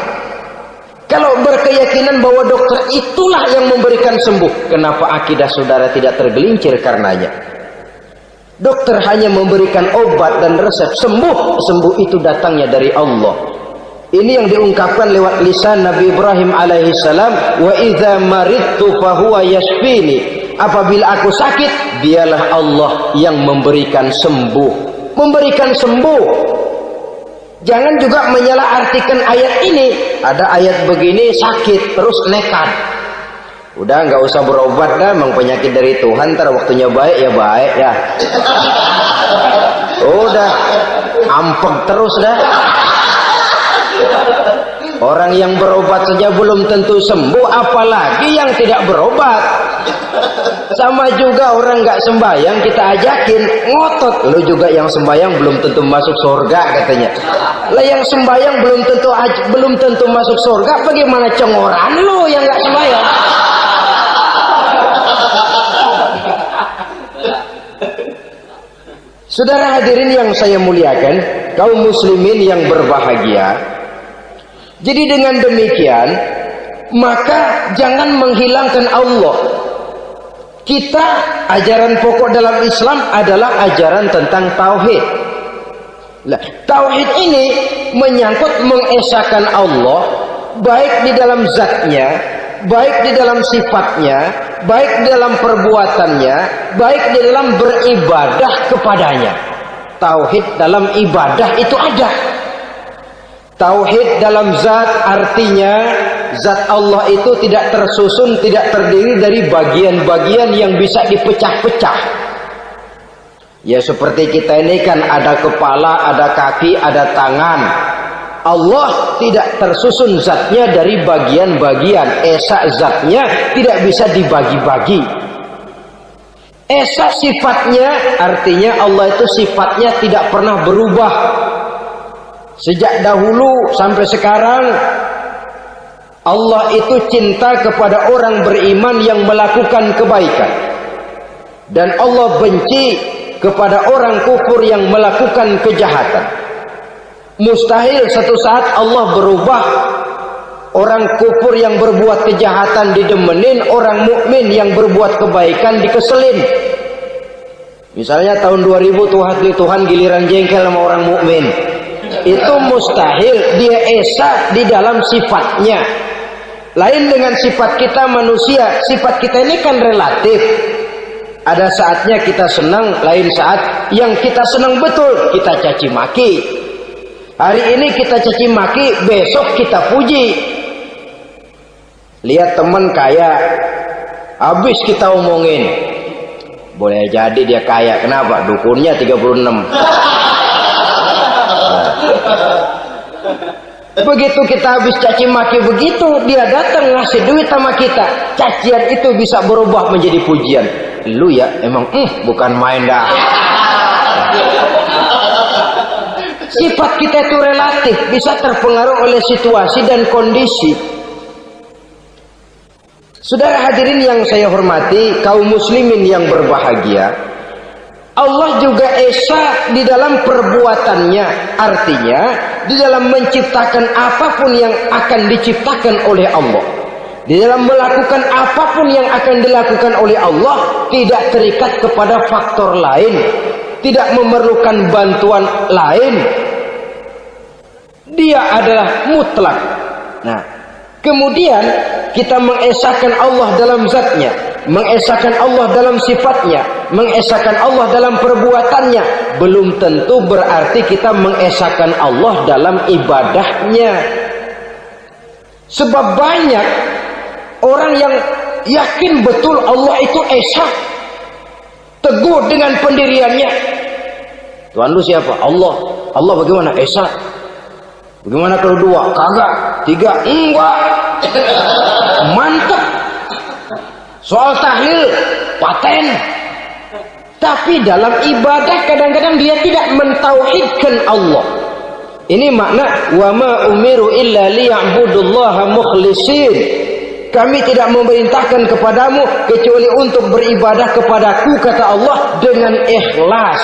Kalau berkeyakinan bahwa dokter itulah yang memberikan sembuh, kenapa akidah saudara tidak tergelincir karenanya? Dokter hanya memberikan obat dan resep, sembuh itu datangnya dari Allah. Ini yang diungkapkan lewat lisan Nabi Ibrahim alaihissalam, wa idza maridtu fahuwa yashfini. Apabila aku sakit, dialah Allah yang memberikan sembuh. Memberikan sembuh. Jangan juga menyalahartikan ayat ini. Ada ayat begini sakit terus nekat. Udah nggak usah berobat dah, memang penyakit dari Tuhan, ntar waktunya baik ya baik ya. Udah ampek terus dah. Orang yang berobat saja belum tentu sembuh, apalagi yang tidak berobat. Sama juga orang nggak sembahyang kita ajakin ngotot, lo juga yang sembahyang belum tentu masuk surga katanya. Lah yang sembahyang belum tentu masuk surga, bagaimana cengoran lo yang nggak sembahyang? Saudara hadirin yang saya muliakan, kaum muslimin yang berbahagia. Jadi dengan demikian, maka jangan menghilangkan Allah. Kita, ajaran pokok dalam Islam adalah ajaran tentang tauhid. Nah, tauhid ini menyangkut mengesahkan Allah, baik di dalam zatnya, baik di dalam sifatnya, baik di dalam perbuatannya, baik di dalam beribadah kepadanya. Tauhid dalam ibadah itu ada. Tauhid dalam zat artinya zat Allah itu tidak tersusun, tidak terdiri dari bagian-bagian yang bisa dipecah-pecah. Ya seperti kita ini kan ada kepala, ada kaki, ada tangan. Allah tidak tersusun zatnya dari bagian-bagian. Esa zatnya tidak bisa dibagi-bagi. Esa sifatnya artinya Allah itu sifatnya tidak pernah berubah. Sejak dahulu sampai sekarang, Allah itu cinta kepada orang beriman yang melakukan kebaikan, dan Allah benci kepada orang kufur yang melakukan kejahatan. Mustahil satu saat Allah berubah. Orang kufur yang berbuat kejahatan didemenin, orang mukmin yang berbuat kebaikan dikeselin. Misalnya tahun 2000 Tuhan giliran jengkel sama orang mukmin. Itu mustahil, dia esa di dalam sifatnya. Lain dengan sifat kita manusia. Sifat kita ini kan relatif. Ada saatnya kita senang, lain saat yang kita senang betul kita caci maki. Hari ini kita caci maki, besok kita puji. Lihat teman kaya, habis kita omongin. Boleh jadi dia kaya, kenapa? Dukunnya 36. Begitu kita habis caci maki begitu, dia datang ngasih duit sama kita. Cacian itu bisa berubah menjadi pujian. Lu ya emang bukan main dah. Sifat kita itu relatif, bisa terpengaruh oleh situasi dan kondisi. Saudara hadirin yang saya hormati, kaum muslimin yang berbahagia, Allah juga esa di dalam perbuatannya. Artinya di dalam menciptakan apapun yang akan diciptakan oleh Allah, di dalam melakukan apapun yang akan dilakukan oleh Allah, tidak terikat kepada faktor lain, tidak memerlukan bantuan lain. Dia adalah mutlak. Nah, kemudian kita mengesahkan Allah dalam zatnya, mengesahkan Allah dalam sifatnya, mengesahkan Allah dalam perbuatannya, belum tentu berarti kita mengesahkan Allah dalam ibadahnya. Sebab banyak orang yang yakin betul Allah itu esa, teguh dengan pendiriannya. Tuhan lu siapa? Allah. Allah bagaimana? Esa. Bagaimana kalau 2? Kagak. 3? Enggak. Mantap. Soal tahlil paten. Tapi dalam ibadah kadang-kadang dia tidak mentauhidkan Allah. Ini makna wa ma umiru illa liya'budullaha mukhlisin. Kami tidak memerintahkan kepadamu kecuali untuk beribadah kepadaku, kata Allah, dengan ikhlas.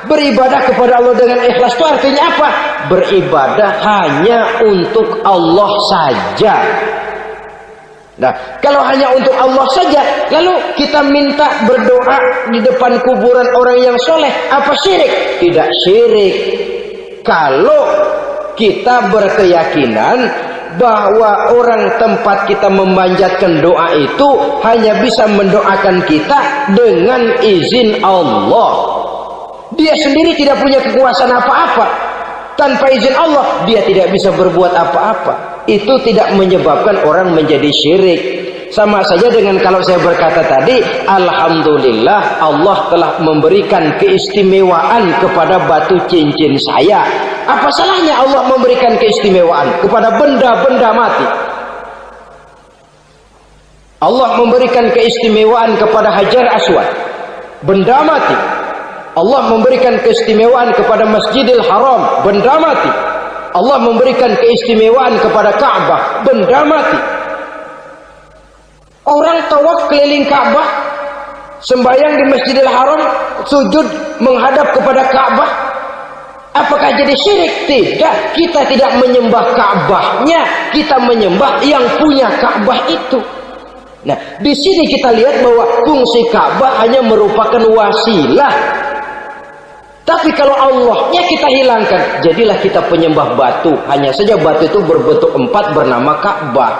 Beribadah kepada Allah dengan ikhlas itu artinya apa? Beribadah hanya untuk Allah saja. Nah, kalau hanya untuk Allah saja, lalu kita minta berdoa di depan kuburan orang yang soleh, apa syirik? Tidak syirik. Kalau kita berkeyakinan bahwa orang tempat kita memanjatkan doa itu hanya bisa mendoakan kita dengan izin Allah. Dia sendiri tidak punya kekuasaan apa-apa. Tanpa izin Allah, dia tidak bisa berbuat apa-apa. Itu tidak menyebabkan orang menjadi syirik. Sama saja dengan kalau saya berkata tadi, alhamdulillah Allah telah memberikan keistimewaan kepada batu cincin saya. Apa salahnya Allah memberikan keistimewaan kepada benda-benda mati? Allah memberikan keistimewaan kepada Hajar Aswad, benda mati. Allah memberikan keistimewaan kepada Masjidil Haram, benda mati. Allah memberikan keistimewaan kepada Ka'bah, benda mati. Orang tawaf keliling Ka'bah, sembahyang di Masjidil Haram, sujud menghadap kepada Ka'bah, apakah jadi syirik? Tidak. Kita tidak menyembah Ka'bahnya, kita menyembah yang punya Ka'bah itu. Nah, di sini kita lihat bahwa fungsi Ka'bah hanya merupakan wasilah. Tapi kalau Allahnya kita hilangkan, jadilah kita penyembah batu. Hanya saja batu itu berbentuk 4 bernama Ka'bah.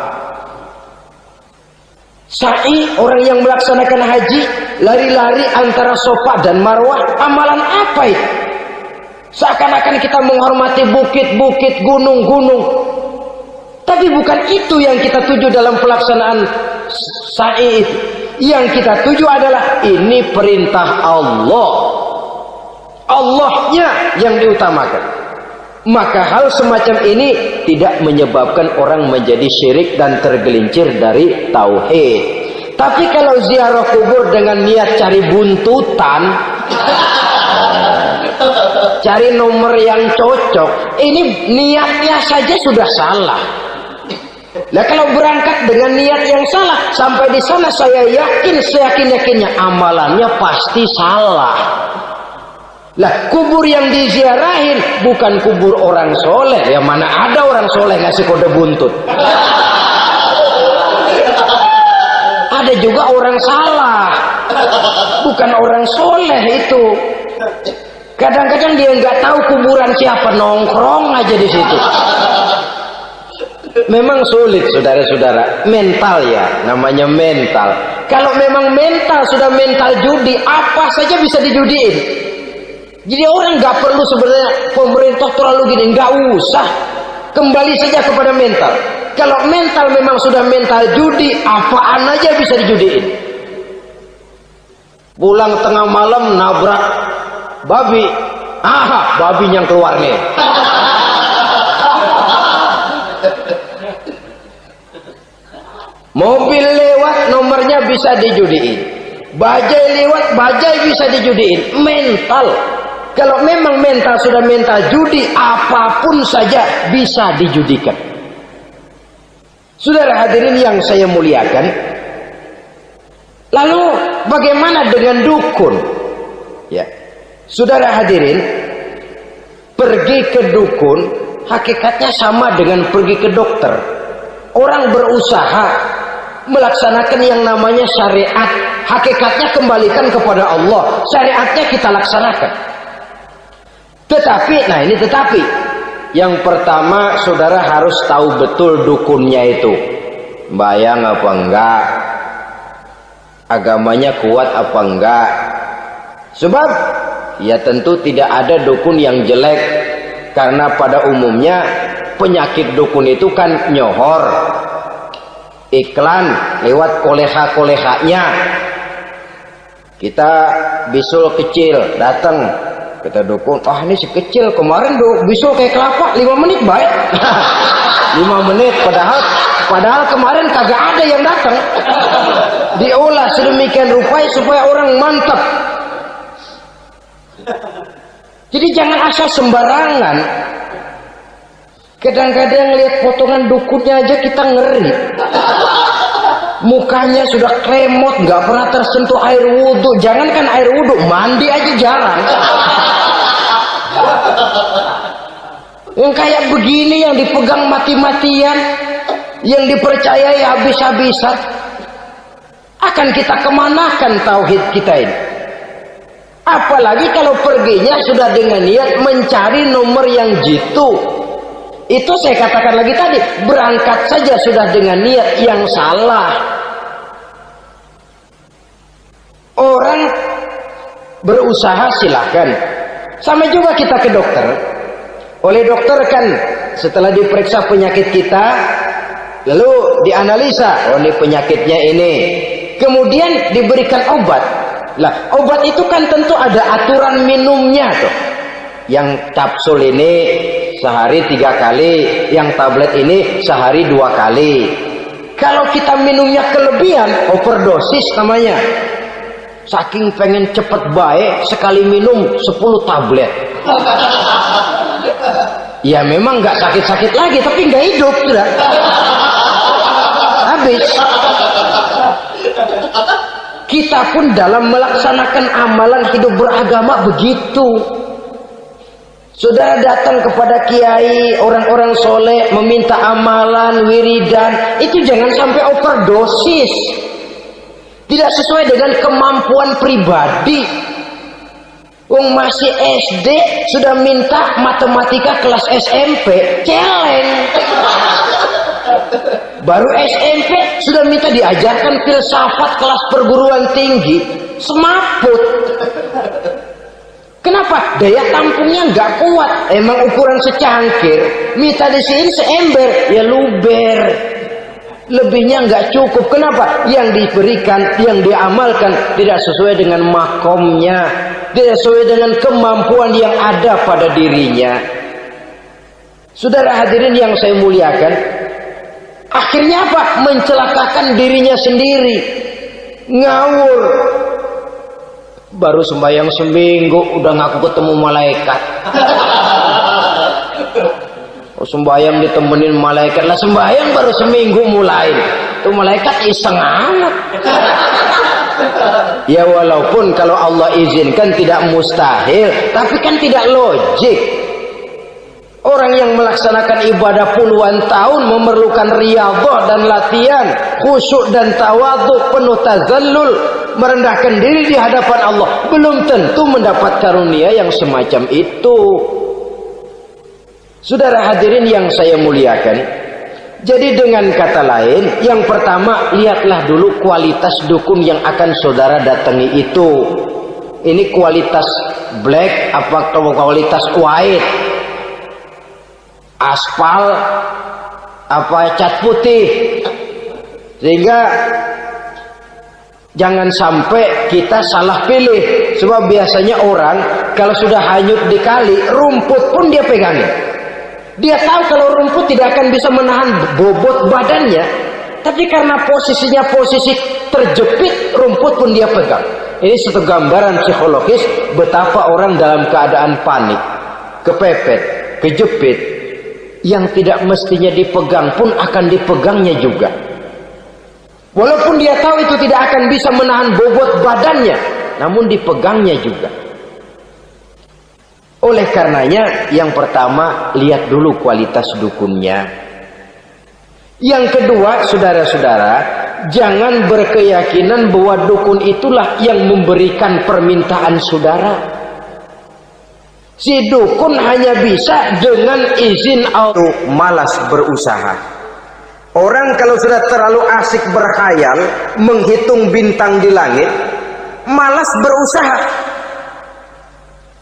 Sa'i, orang yang melaksanakan haji, lari-lari antara Safa dan Marwah, amalan apa itu? Seakan-akan kita menghormati bukit-bukit, gunung-gunung. Tapi bukan itu yang kita tuju dalam pelaksanaan sa'i itu. Yang kita tuju adalah ini perintah Allah. Allahnya yang diutamakan. Maka hal semacam ini tidak menyebabkan orang menjadi syirik dan tergelincir dari tauhid. Tapi kalau ziarah kubur dengan niat cari buntutan, cari nomor yang cocok, ini niatnya saja sudah salah. Nah, kalau berangkat dengan niat yang salah, sampai di sana saya yakin, seyakin-yakinnya amalannya pasti salah. Lah, kubur yang diziarahin bukan kubur orang soleh. Yang mana ada orang soleh ngasih kode buntut. Ada juga orang salah, bukan orang soleh itu. Kadang-kadang dia nggak tahu kuburan siapa, nongkrong aja di situ. Memang sulit, saudara-saudara. Mental ya, namanya mental. Kalau memang mental sudah mental judi, apa saja bisa dijudiin. Jadi orang nggak perlu sebenarnya pemerintah terlalu gini, nggak usah. Kembali saja kepada mental. Kalau mental memang sudah mental judi, apaan aja bisa dijudiin. Pulang tengah malam nabrak babi, babi yang keluar nih. Mobil lewat nomornya bisa dijudiin. Bajai lewat bajai bisa dijudiin. Mental. Kalau memang mental sudah mental judi, apapun saja bisa dijudikan. Saudara hadirin yang saya muliakan, lalu bagaimana dengan dukun? Ya, saudara hadirin, pergi ke dukun hakikatnya sama dengan pergi ke dokter. Orang berusaha melaksanakan yang namanya syariat, hakikatnya kembalikan kepada Allah. Syariatnya kita laksanakan. Tetapi, yang pertama saudara harus tahu betul dukunnya itu bayang apa enggak, agamanya kuat apa enggak. Sebab ya tentu tidak ada dukun yang jelek, karena pada umumnya penyakit dukun itu kan nyohor, iklan lewat koleha-kolehanya. Kita bisul kecil datang, kita dukun, ini si kecil kemarin bisul kayak kelapa 5 menit baik. 5 menit padahal kemarin kagak ada yang datang. Diolah sedemikian rupa supaya orang mantap. Jadi jangan asal sembarangan. Kadang-kadang lihat potongan dukunnya aja kita ngeri. Mukanya sudah kremot, nggak pernah tersentuh air wudhu. Jangankan air wudhu, mandi aja jarang. Yang kayak begini yang dipegang mati-matian, yang dipercayai habis-habisan, akan kita kemanakan tauhid kita ini? Apalagi kalau perginya sudah dengan niat mencari nomor yang jitu. Itu saya katakan lagi tadi, berangkat saja sudah dengan niat yang salah. Orang berusaha silahkan. Sama juga kita ke dokter. Oleh dokter kan setelah diperiksa penyakit kita, lalu dianalisa, ini penyakitnya ini. Kemudian diberikan obat. Lah, obat itu kan tentu ada aturan minumnya tuh. Yang kapsul ini sehari 3 kali, yang tablet ini sehari 2 kali. Kalau kita minumnya kelebihan, overdosis namanya. Saking pengen cepet baik, sekali minum 10 tablet. Ya memang nggak sakit-sakit lagi, tapi nggak hidup sudah. Habis. Kita pun dalam melaksanakan amalan hidup beragama begitu. Saudara datang kepada kiai, orang-orang soleh, meminta amalan, wiridan, itu jangan sampai overdosis. Tidak sesuai dengan kemampuan pribadi. Masih SD sudah minta matematika kelas SMP, celeng. Baru SMP sudah minta diajarkan filsafat kelas perguruan tinggi, semaput. Kenapa? Daya tampungnya nggak kuat. Emang ukuran secangkir, minta di sini seember, ya luber. Lebihnya nggak cukup. Kenapa? Yang diberikan, yang diamalkan tidak sesuai dengan makomnya, tidak sesuai dengan kemampuan yang ada pada dirinya. Saudara hadirin yang saya muliakan, akhirnya apa? Mencelakakan dirinya sendiri, ngawur. Baru sembahyang seminggu udah ngaku ketemu malaikat. Sembahyang ditemenin malaikat, lah sembahyang baru seminggu mulai. Tuh malaikat iseng amat. Ya walaupun kalau Allah izinkan tidak mustahil, tapi kan tidak logik. Orang yang melaksanakan ibadah puluhan tahun memerlukan riyadhah dan latihan, khusyuk dan tawadhu, penuh tazallul, merendahkan diri di hadapan Allah, belum tentu mendapat karunia yang semacam itu. Saudara hadirin yang saya muliakan, jadi dengan kata lain, yang pertama lihatlah dulu kualitas dukun yang akan saudara datangi itu. ini kualitas black apa kualitas white, aspal apa cat putih, sehingga jangan sampai kita salah pilih. Sebab biasanya orang kalau sudah hanyut di kali, rumput pun dia pegangin. Dia tahu kalau rumput tidak akan bisa menahan bobot badannya, tapi karena posisinya posisi terjepit, rumput pun dia pegang. Ini satu gambaran psikologis betapa orang dalam keadaan panik, kepepet, kejepit, yang tidak mestinya dipegang pun akan dipegangnya juga. Walaupun dia tahu itu tidak akan bisa menahan bobot badannya, namun dipegangnya juga. Oleh karenanya, yang pertama, lihat dulu kualitas dukunnya. Yang kedua, saudara-saudara, jangan berkeyakinan bahwa dukun itulah yang memberikan permintaan saudara. Si dukun hanya bisa dengan izin Allah. Malas berusaha. Orang kalau sudah terlalu asik berkhayal, menghitung bintang di langit, malas berusaha.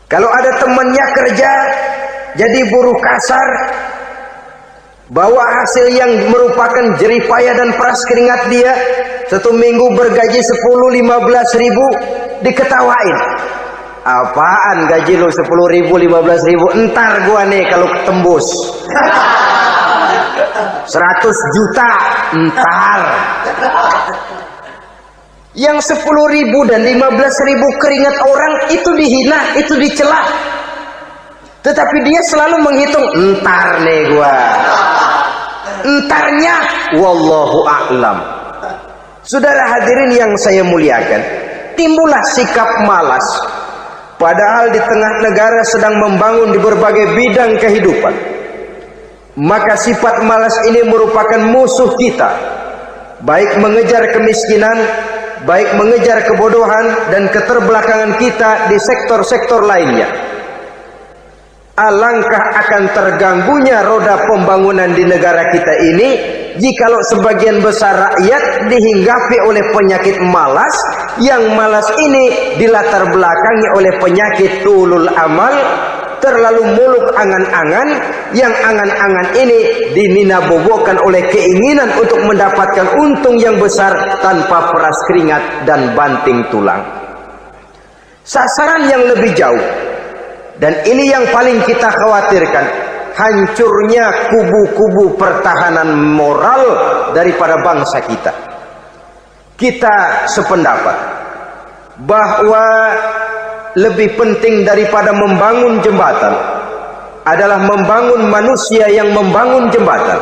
Kalau ada temannya kerja jadi buruh kasar, bawa hasil yang merupakan jeripaya dan peras keringat dia, 1 minggu bergaji 10-15 ribu, diketawain. Apaan gaji lu 10 ribu 15 ribu? Entar gua nih kalau tembus 100 juta entar. Yang 10 ribu dan 15 ribu keringat orang itu dihina, itu dicela. Tetapi dia selalu menghitung, entar nih gua. Entarnya wallahu a'lam. Saudara hadirin yang saya muliakan, timbullah sikap malas. Padahal di tengah negara sedang membangun di berbagai bidang kehidupan. Maka sifat malas ini merupakan musuh kita. Baik mengejar kemiskinan, baik mengejar kebodohan dan keterbelakangan kita di sektor-sektor lainnya. Alangkah akan terganggunya roda pembangunan di negara kita ini jikalau sebagian besar rakyat dihinggapi oleh penyakit malas, yang malas ini dilatar belakangi oleh penyakit tulul amal, terlalu muluk angan-angan, yang angan-angan ini dininabobokan oleh keinginan untuk mendapatkan untung yang besar tanpa peras keringat dan banting tulang. Sasaran yang lebih jauh, dan ini yang paling kita khawatirkan, hancurnya kubu-kubu pertahanan moral daripada bangsa kita. Kita sependapat bahwa lebih penting daripada membangun jembatan adalah membangun manusia yang membangun jembatan.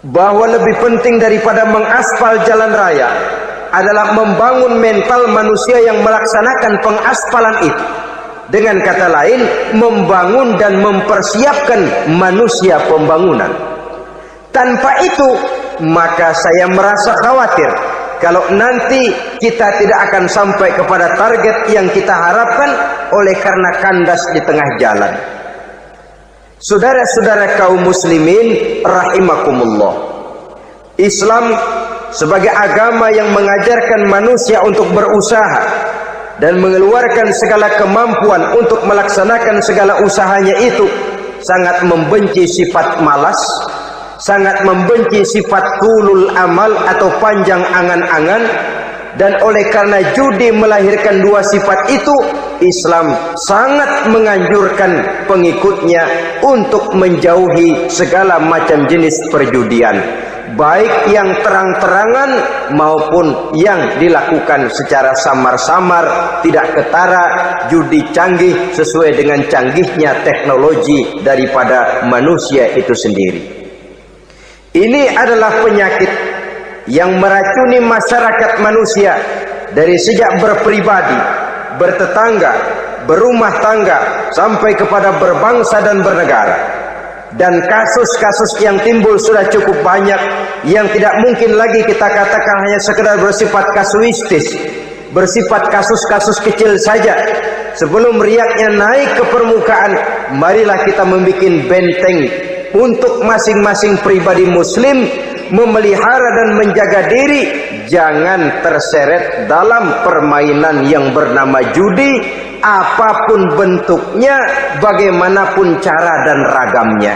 Bahwa lebih penting daripada mengaspal jalan raya adalah membangun mental manusia yang melaksanakan pengaspalan itu. Dengan kata lain, membangun dan mempersiapkan manusia pembangunan. Tanpa itu, maka saya merasa khawatir kalau nanti kita tidak akan sampai kepada target yang kita harapkan oleh karena kandas di tengah jalan. Saudara-saudara kaum muslimin rahimakumullah, Islam sebagai agama yang mengajarkan manusia untuk berusaha dan mengeluarkan segala kemampuan untuk melaksanakan segala usahanya itu, sangat membenci sifat malas, sangat membenci sifat tulul amal atau panjang angan-angan. Dan oleh karena judi melahirkan dua sifat itu, Islam sangat menganjurkan pengikutnya untuk menjauhi segala macam jenis perjudian, baik yang terang-terangan maupun yang dilakukan secara samar-samar, tidak ketara, judi canggih sesuai dengan canggihnya teknologi daripada manusia itu sendiri. Ini adalah penyakit yang meracuni masyarakat manusia dari sejak berpribadi, bertetangga, berumah tangga, sampai kepada berbangsa dan bernegara. Dan kasus-kasus yang timbul sudah cukup banyak, yang tidak mungkin lagi kita katakan hanya sekedar bersifat kasuistis, bersifat kasus-kasus kecil saja. Sebelum riaknya naik ke permukaan, marilah kita membuat benteng untuk masing-masing pribadi muslim memelihara dan menjaga diri jangan terseret dalam permainan yang bernama judi, apapun bentuknya, bagaimanapun cara dan ragamnya.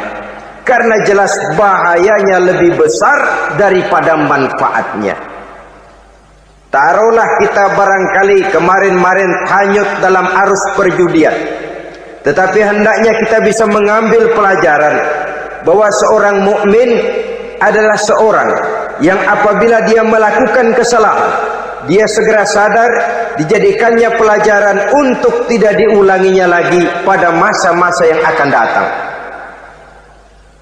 Karena jelas bahayanya lebih besar daripada manfaatnya. Taruhlah kita barangkali kemarin-marin hanyut dalam arus perjudian, tetapi hendaknya kita bisa mengambil pelajaran bahwa seorang mukmin adalah seorang yang apabila dia melakukan kesalahan, dia segera sadar, dijadikannya pelajaran untuk tidak diulanginya lagi pada masa-masa yang akan datang.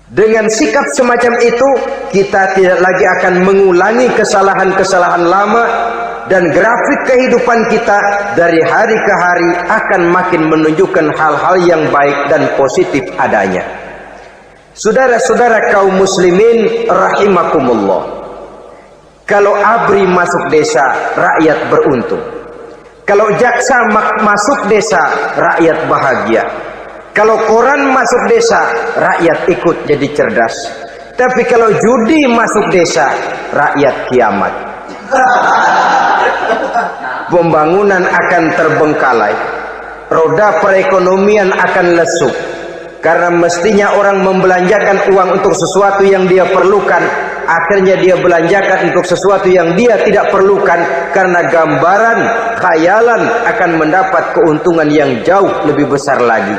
Dengan sikap semacam itu, kita tidak lagi akan mengulangi kesalahan-kesalahan lama, dan grafik kehidupan kita dari hari ke hari akan makin menunjukkan hal-hal yang baik dan positif adanya. Saudara-saudara kaum muslimin rahimakumullah, kalau ABRI masuk desa, rakyat beruntung. Kalau jaksa masuk desa, rakyat bahagia. Kalau koran masuk desa, rakyat ikut jadi cerdas. Tapi kalau judi masuk desa, rakyat kiamat. Pembangunan akan terbengkalai, roda perekonomian akan lesu. Karena mestinya orang membelanjakan uang untuk sesuatu yang dia perlukan, akhirnya dia belanjakan untuk sesuatu yang dia tidak perlukan, karena gambaran, khayalan akan mendapat keuntungan yang jauh lebih besar lagi.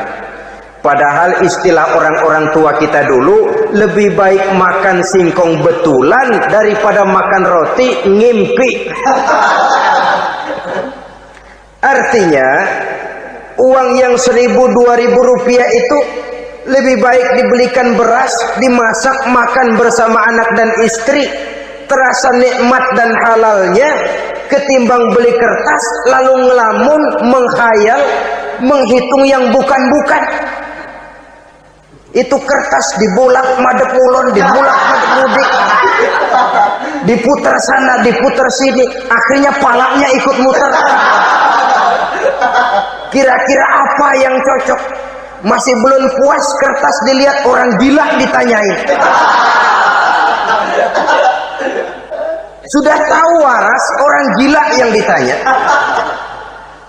Padahal istilah orang-orang tua kita dulu, lebih baik makan singkong betulan daripada makan roti ngimpi. Artinya uang yang 1.000-2.000 rupiah itu lebih baik dibelikan beras, dimasak, makan bersama anak dan istri, terasa nikmat dan halalnya, ketimbang beli kertas lalu ngelamun, menghayal, menghitung yang bukan-bukan. Itu kertas dibolak madep ulon, dibolak madep mudik, diputar sana, diputar sini, akhirnya palanya ikut muter. Kira-kira apa yang cocok? Masih belum puas, kertas dilihat, orang gila ditanyain. Sudah tahu waras, orang gila yang ditanya.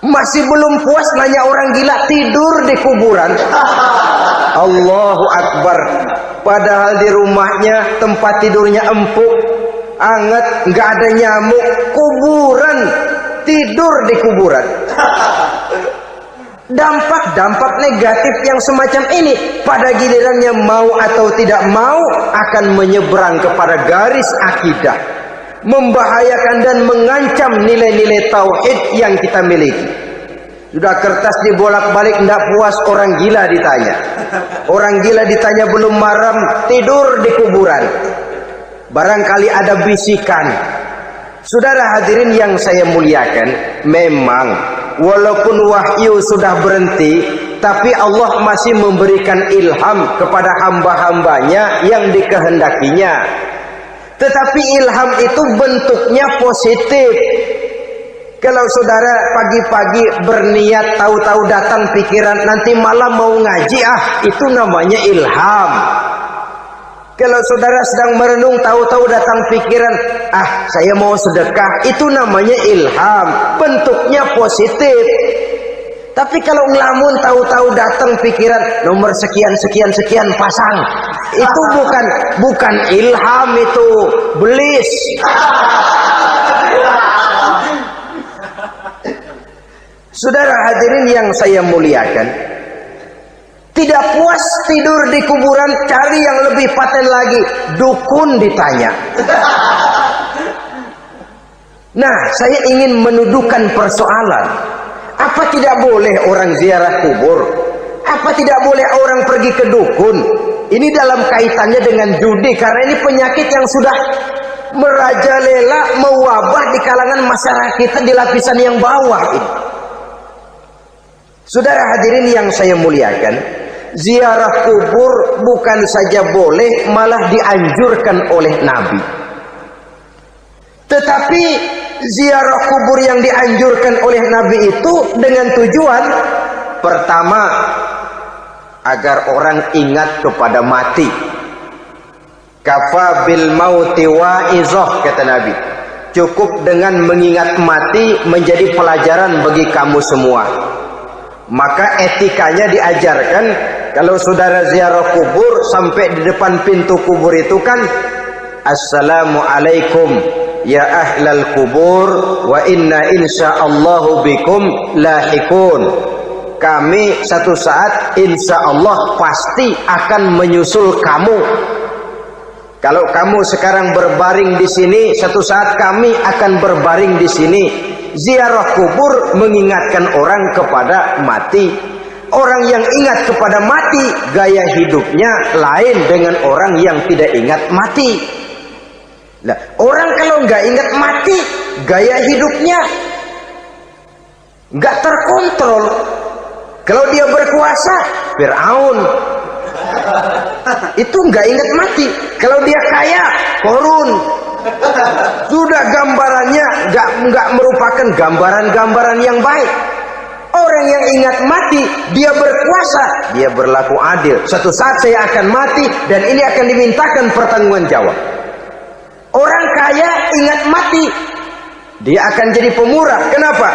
Masih belum puas, nanya orang gila, tidur di kuburan. Allahu Akbar. Padahal di rumahnya tempat tidurnya empuk, anget, nggak ada nyamuk. Kuburan, tidur di kuburan. Dampak-dampak negatif yang semacam ini pada gilirannya mau atau tidak mau akan menyeberang kepada garis akidah, membahayakan dan mengancam nilai-nilai tauhid yang kita miliki. Sudah kertas dibolak-balik, tidak puas, orang gila ditanya. Orang gila ditanya belum maram, tidur di kuburan. Barangkali ada bisikan. Saudara hadirin yang saya muliakan, memang walaupun wahyu sudah berhenti, tapi Allah masih memberikan ilham kepada hamba-hambanya yang dikehendakinya. Tetapi ilham itu bentuknya positif. Kalau saudara pagi-pagi berniat, tahu-tahu datang pikiran nanti malam mau ngaji, itu namanya ilham. Kalau saudara sedang merenung, tahu-tahu datang pikiran, saya mau sedekah, itu namanya ilham, bentuknya positif. Tapi kalau ngelamun, tahu-tahu datang pikiran nomor sekian sekian sekian pasang, itu bukan ilham, itu belis. Saudara hadirin yang saya muliakan, tidak puas tidur di kuburan, cari yang lebih paten lagi, dukun ditanya. Nah, saya ingin menuduhkan persoalan. Apa tidak boleh orang ziarah kubur? Apa tidak boleh orang pergi ke dukun? Ini dalam kaitannya dengan judi, karena ini penyakit yang sudah merajalela, mewabah di kalangan masyarakat kita di lapisan yang bawah ini. Saudara hadirin yang saya muliakan, ziarah kubur bukan saja boleh, malah dianjurkan oleh Nabi. Tetapi ziarah kubur yang dianjurkan oleh Nabi itu dengan tujuan pertama, agar orang ingat kepada mati. Kafa bil mauti wa'izah, kata Nabi. cukup dengan mengingat mati menjadi pelajaran bagi kamu semua. Maka etikanya diajarkan, kalau saudara ziarah kubur sampai di depan pintu kubur itu kan, Assalamualaikum ya ahlal kubur wa inna insyaallahu bikum lahikun. Kami satu saat insya Allah pasti akan menyusul kamu. Kalau kamu sekarang berbaring di sini, satu saat kami akan berbaring di sini. Ziarah kubur mengingatkan orang kepada mati. Orang yang ingat kepada mati, gaya hidupnya lain dengan orang yang tidak ingat mati. Nah, orang kalau nggak ingat mati, gaya hidupnya nggak terkontrol. Kalau dia berkuasa, Fir'aun. Itu nggak ingat mati. Kalau dia kaya, Korun. Sudah gambarannya nggak merupakan gambaran-gambaran yang baik. Orang yang ingat mati, dia berkuasa, dia berlaku adil. Suatu saat saya akan mati dan ini akan dimintakan pertanggungan jawab. Orang kaya ingat mati, dia akan jadi pemurah. Kenapa?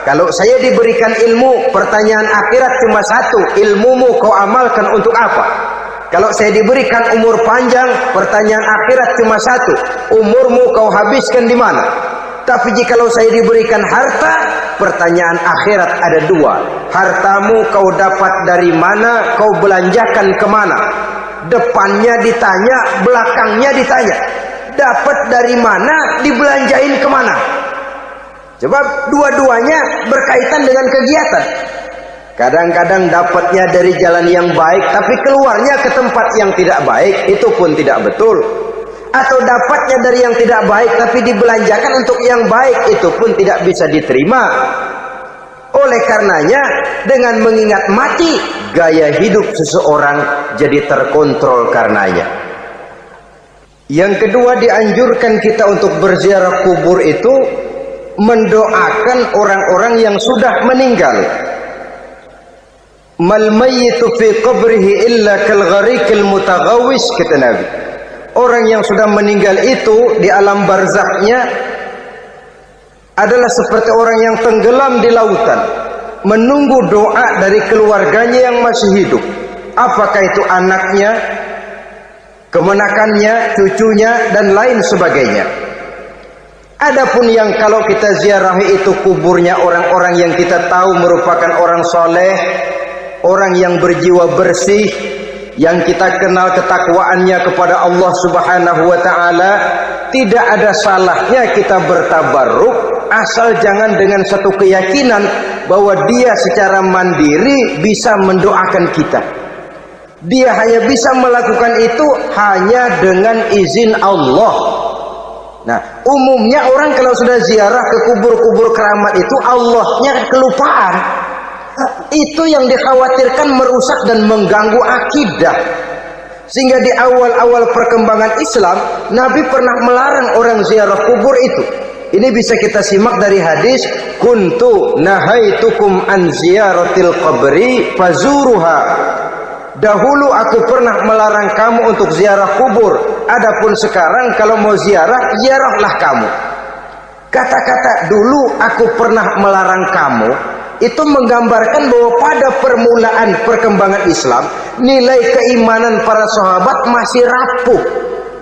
Kalau saya diberikan ilmu, pertanyaan akhirat cuma satu, ilmumu kau amalkan untuk apa? Kalau saya diberikan umur panjang, pertanyaan akhirat cuma satu, umurmu kau habiskan di mana? Tapi jikalau saya diberikan harta, pertanyaan akhirat ada dua, hartamu kau dapat dari mana, kau belanjakan kemana? Depannya ditanya, belakangnya ditanya, dapat dari mana, dibelanjain kemana? Sebab dua-duanya berkaitan dengan kegiatan. Kadang-kadang dapatnya dari jalan yang baik, tapi keluarnya ke tempat yang tidak baik, itu pun tidak betul. Atau dapatnya dari yang tidak baik, tapi dibelanjakan untuk yang baik, itu pun tidak bisa diterima. Oleh karenanya, dengan mengingat mati, gaya hidup seseorang jadi terkontrol karenanya. Yang kedua, dianjurkan kita untuk berziarah kubur itu mendoakan orang-orang yang sudah meninggal. Mal mayyitu fi qabrihi illa kal gharikil mutaghawis, kata Nabi. Orang yang sudah meninggal itu di alam barzakhnya adalah seperti orang yang tenggelam di lautan, menunggu doa dari keluarganya yang masih hidup. Apakah itu anaknya, kemenakannya, cucunya, dan lain sebagainya. Adapun yang kalau kita ziarahi itu kuburnya orang-orang yang kita tahu merupakan orang soleh, orang yang berjiwa bersih, yang kita kenal ketakwaannya kepada Allah Subhanahu wa ta'ala, tidak ada salahnya kita bertabarruk, asal jangan dengan satu keyakinan bahwa dia secara mandiri bisa mendoakan kita. Dia hanya bisa melakukan itu hanya dengan izin Allah. Nah, umumnya orang kalau sudah ziarah ke kubur-kubur keramat itu Allahnya kelupaan. Itu yang dikhawatirkan merusak dan mengganggu akidah. Sehingga di awal-awal perkembangan Islam, Nabi pernah melarang orang ziarah kubur itu. Ini bisa kita simak dari hadis, kuntu nahaitukum an ziyaratil qabri fazuruha. Dahulu aku pernah melarang kamu untuk ziarah kubur. Adapun sekarang kalau mau ziarah, ziarahlah kamu. Kata-kata dulu aku pernah melarang kamu itu menggambarkan bahwa pada permulaan perkembangan Islam, nilai keimanan para sahabat masih rapuh,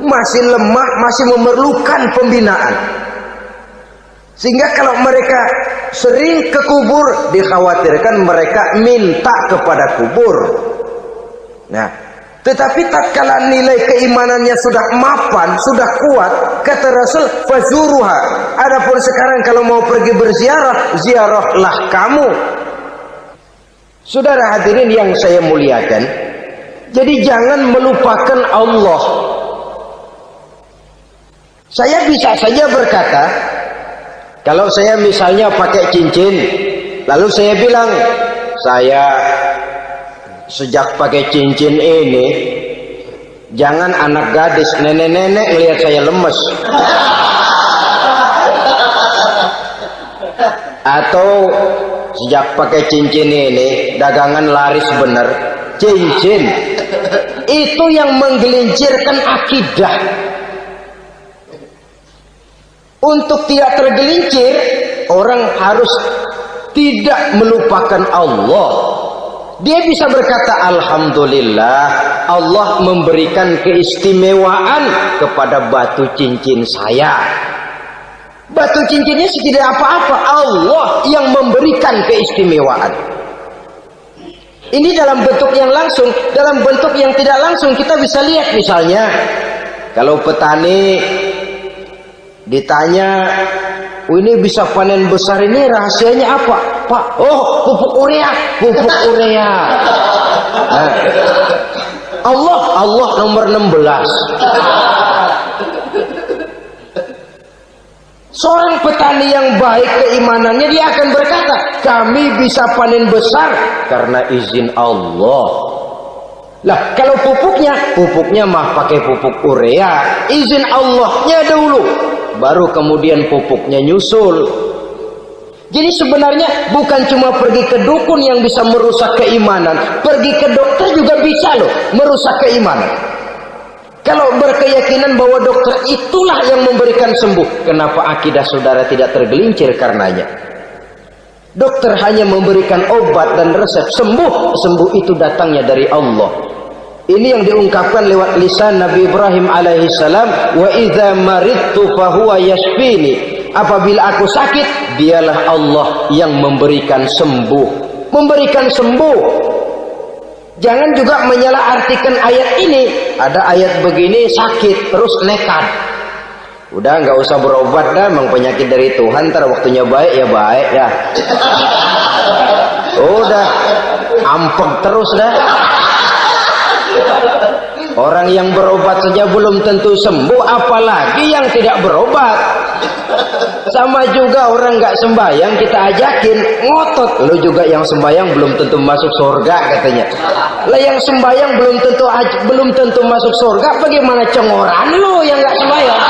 masih lemah, masih memerlukan pembinaan. Sehingga kalau mereka sering ke kubur, dikhawatirkan mereka minta kepada kubur. Nah, tetapi tatkala nilai keimanannya sudah mapan, sudah kuat, kata Rasul, fazuruha. Adapun sekarang kalau mau pergi berziarah, ziarahlah kamu. Saudara hadirin yang saya muliakan, jadi jangan melupakan Allah. Saya bisa saja berkata, kalau saya misalnya pakai cincin, lalu saya bilang, saya sejak pakai cincin ini, jangan anak gadis, nenek-nenek lihat saya lemes. Atau sejak pakai cincin ini, dagangan laris bener. Cincin itu yang menggelincirkan akidah. Untuk tidak tergelincir, orang harus tidak melupakan Allah. Dia bisa berkata, alhamdulillah, Allah memberikan keistimewaan kepada batu cincin saya. Batu cincinnya tidak apa-apa, Allah yang memberikan keistimewaan. Ini dalam bentuk yang langsung. Dalam bentuk yang tidak langsung kita bisa lihat, misalnya kalau petani ditanya, ini bisa panen besar ini rahasianya apa, Pak? Oh, pupuk urea, pupuk urea. Nah, Allah nomor 16. Seorang petani yang baik keimanannya, dia akan berkata, kami bisa panen besar karena izin Allah. Lah, kalau pupuknya mah pakai pupuk urea, izin Allahnya dulu, baru kemudian pupuknya nyusul. Jadi sebenarnya bukan cuma pergi ke dukun yang bisa merusak keimanan, pergi ke dokter juga bisa loh merusak keimanan. Kalau berkeyakinan bahwa dokter itulah yang memberikan sembuh, kenapa akidah saudara tidak tergelincir karenanya? Dokter hanya memberikan obat dan resep, sembuh itu datangnya dari Allah. Ini yang diungkapkan lewat lisan Nabi Ibrahim alaihissalam, wa idza maridtu fahuwa yashfini. Apabila aku sakit, dialah Allah yang memberikan sembuh. Memberikan sembuh. Jangan juga menyalahartikan ayat ini. Ada ayat begini sakit terus nekat. Udah nggak usah berobat dah, memang penyakit dari Tuhan, ntar waktunya baik ya baik dah. Udah ampeg terus dah. Orang yang berobat saja belum tentu sembuh, apalagi yang tidak berobat. Sama juga orang nggak sembahyang kita ajakin ngotot, lo juga yang sembahyang belum tentu masuk surga katanya. Lah yang sembahyang belum tentu masuk surga, bagaimana cengoran lo yang nggak sembahyang?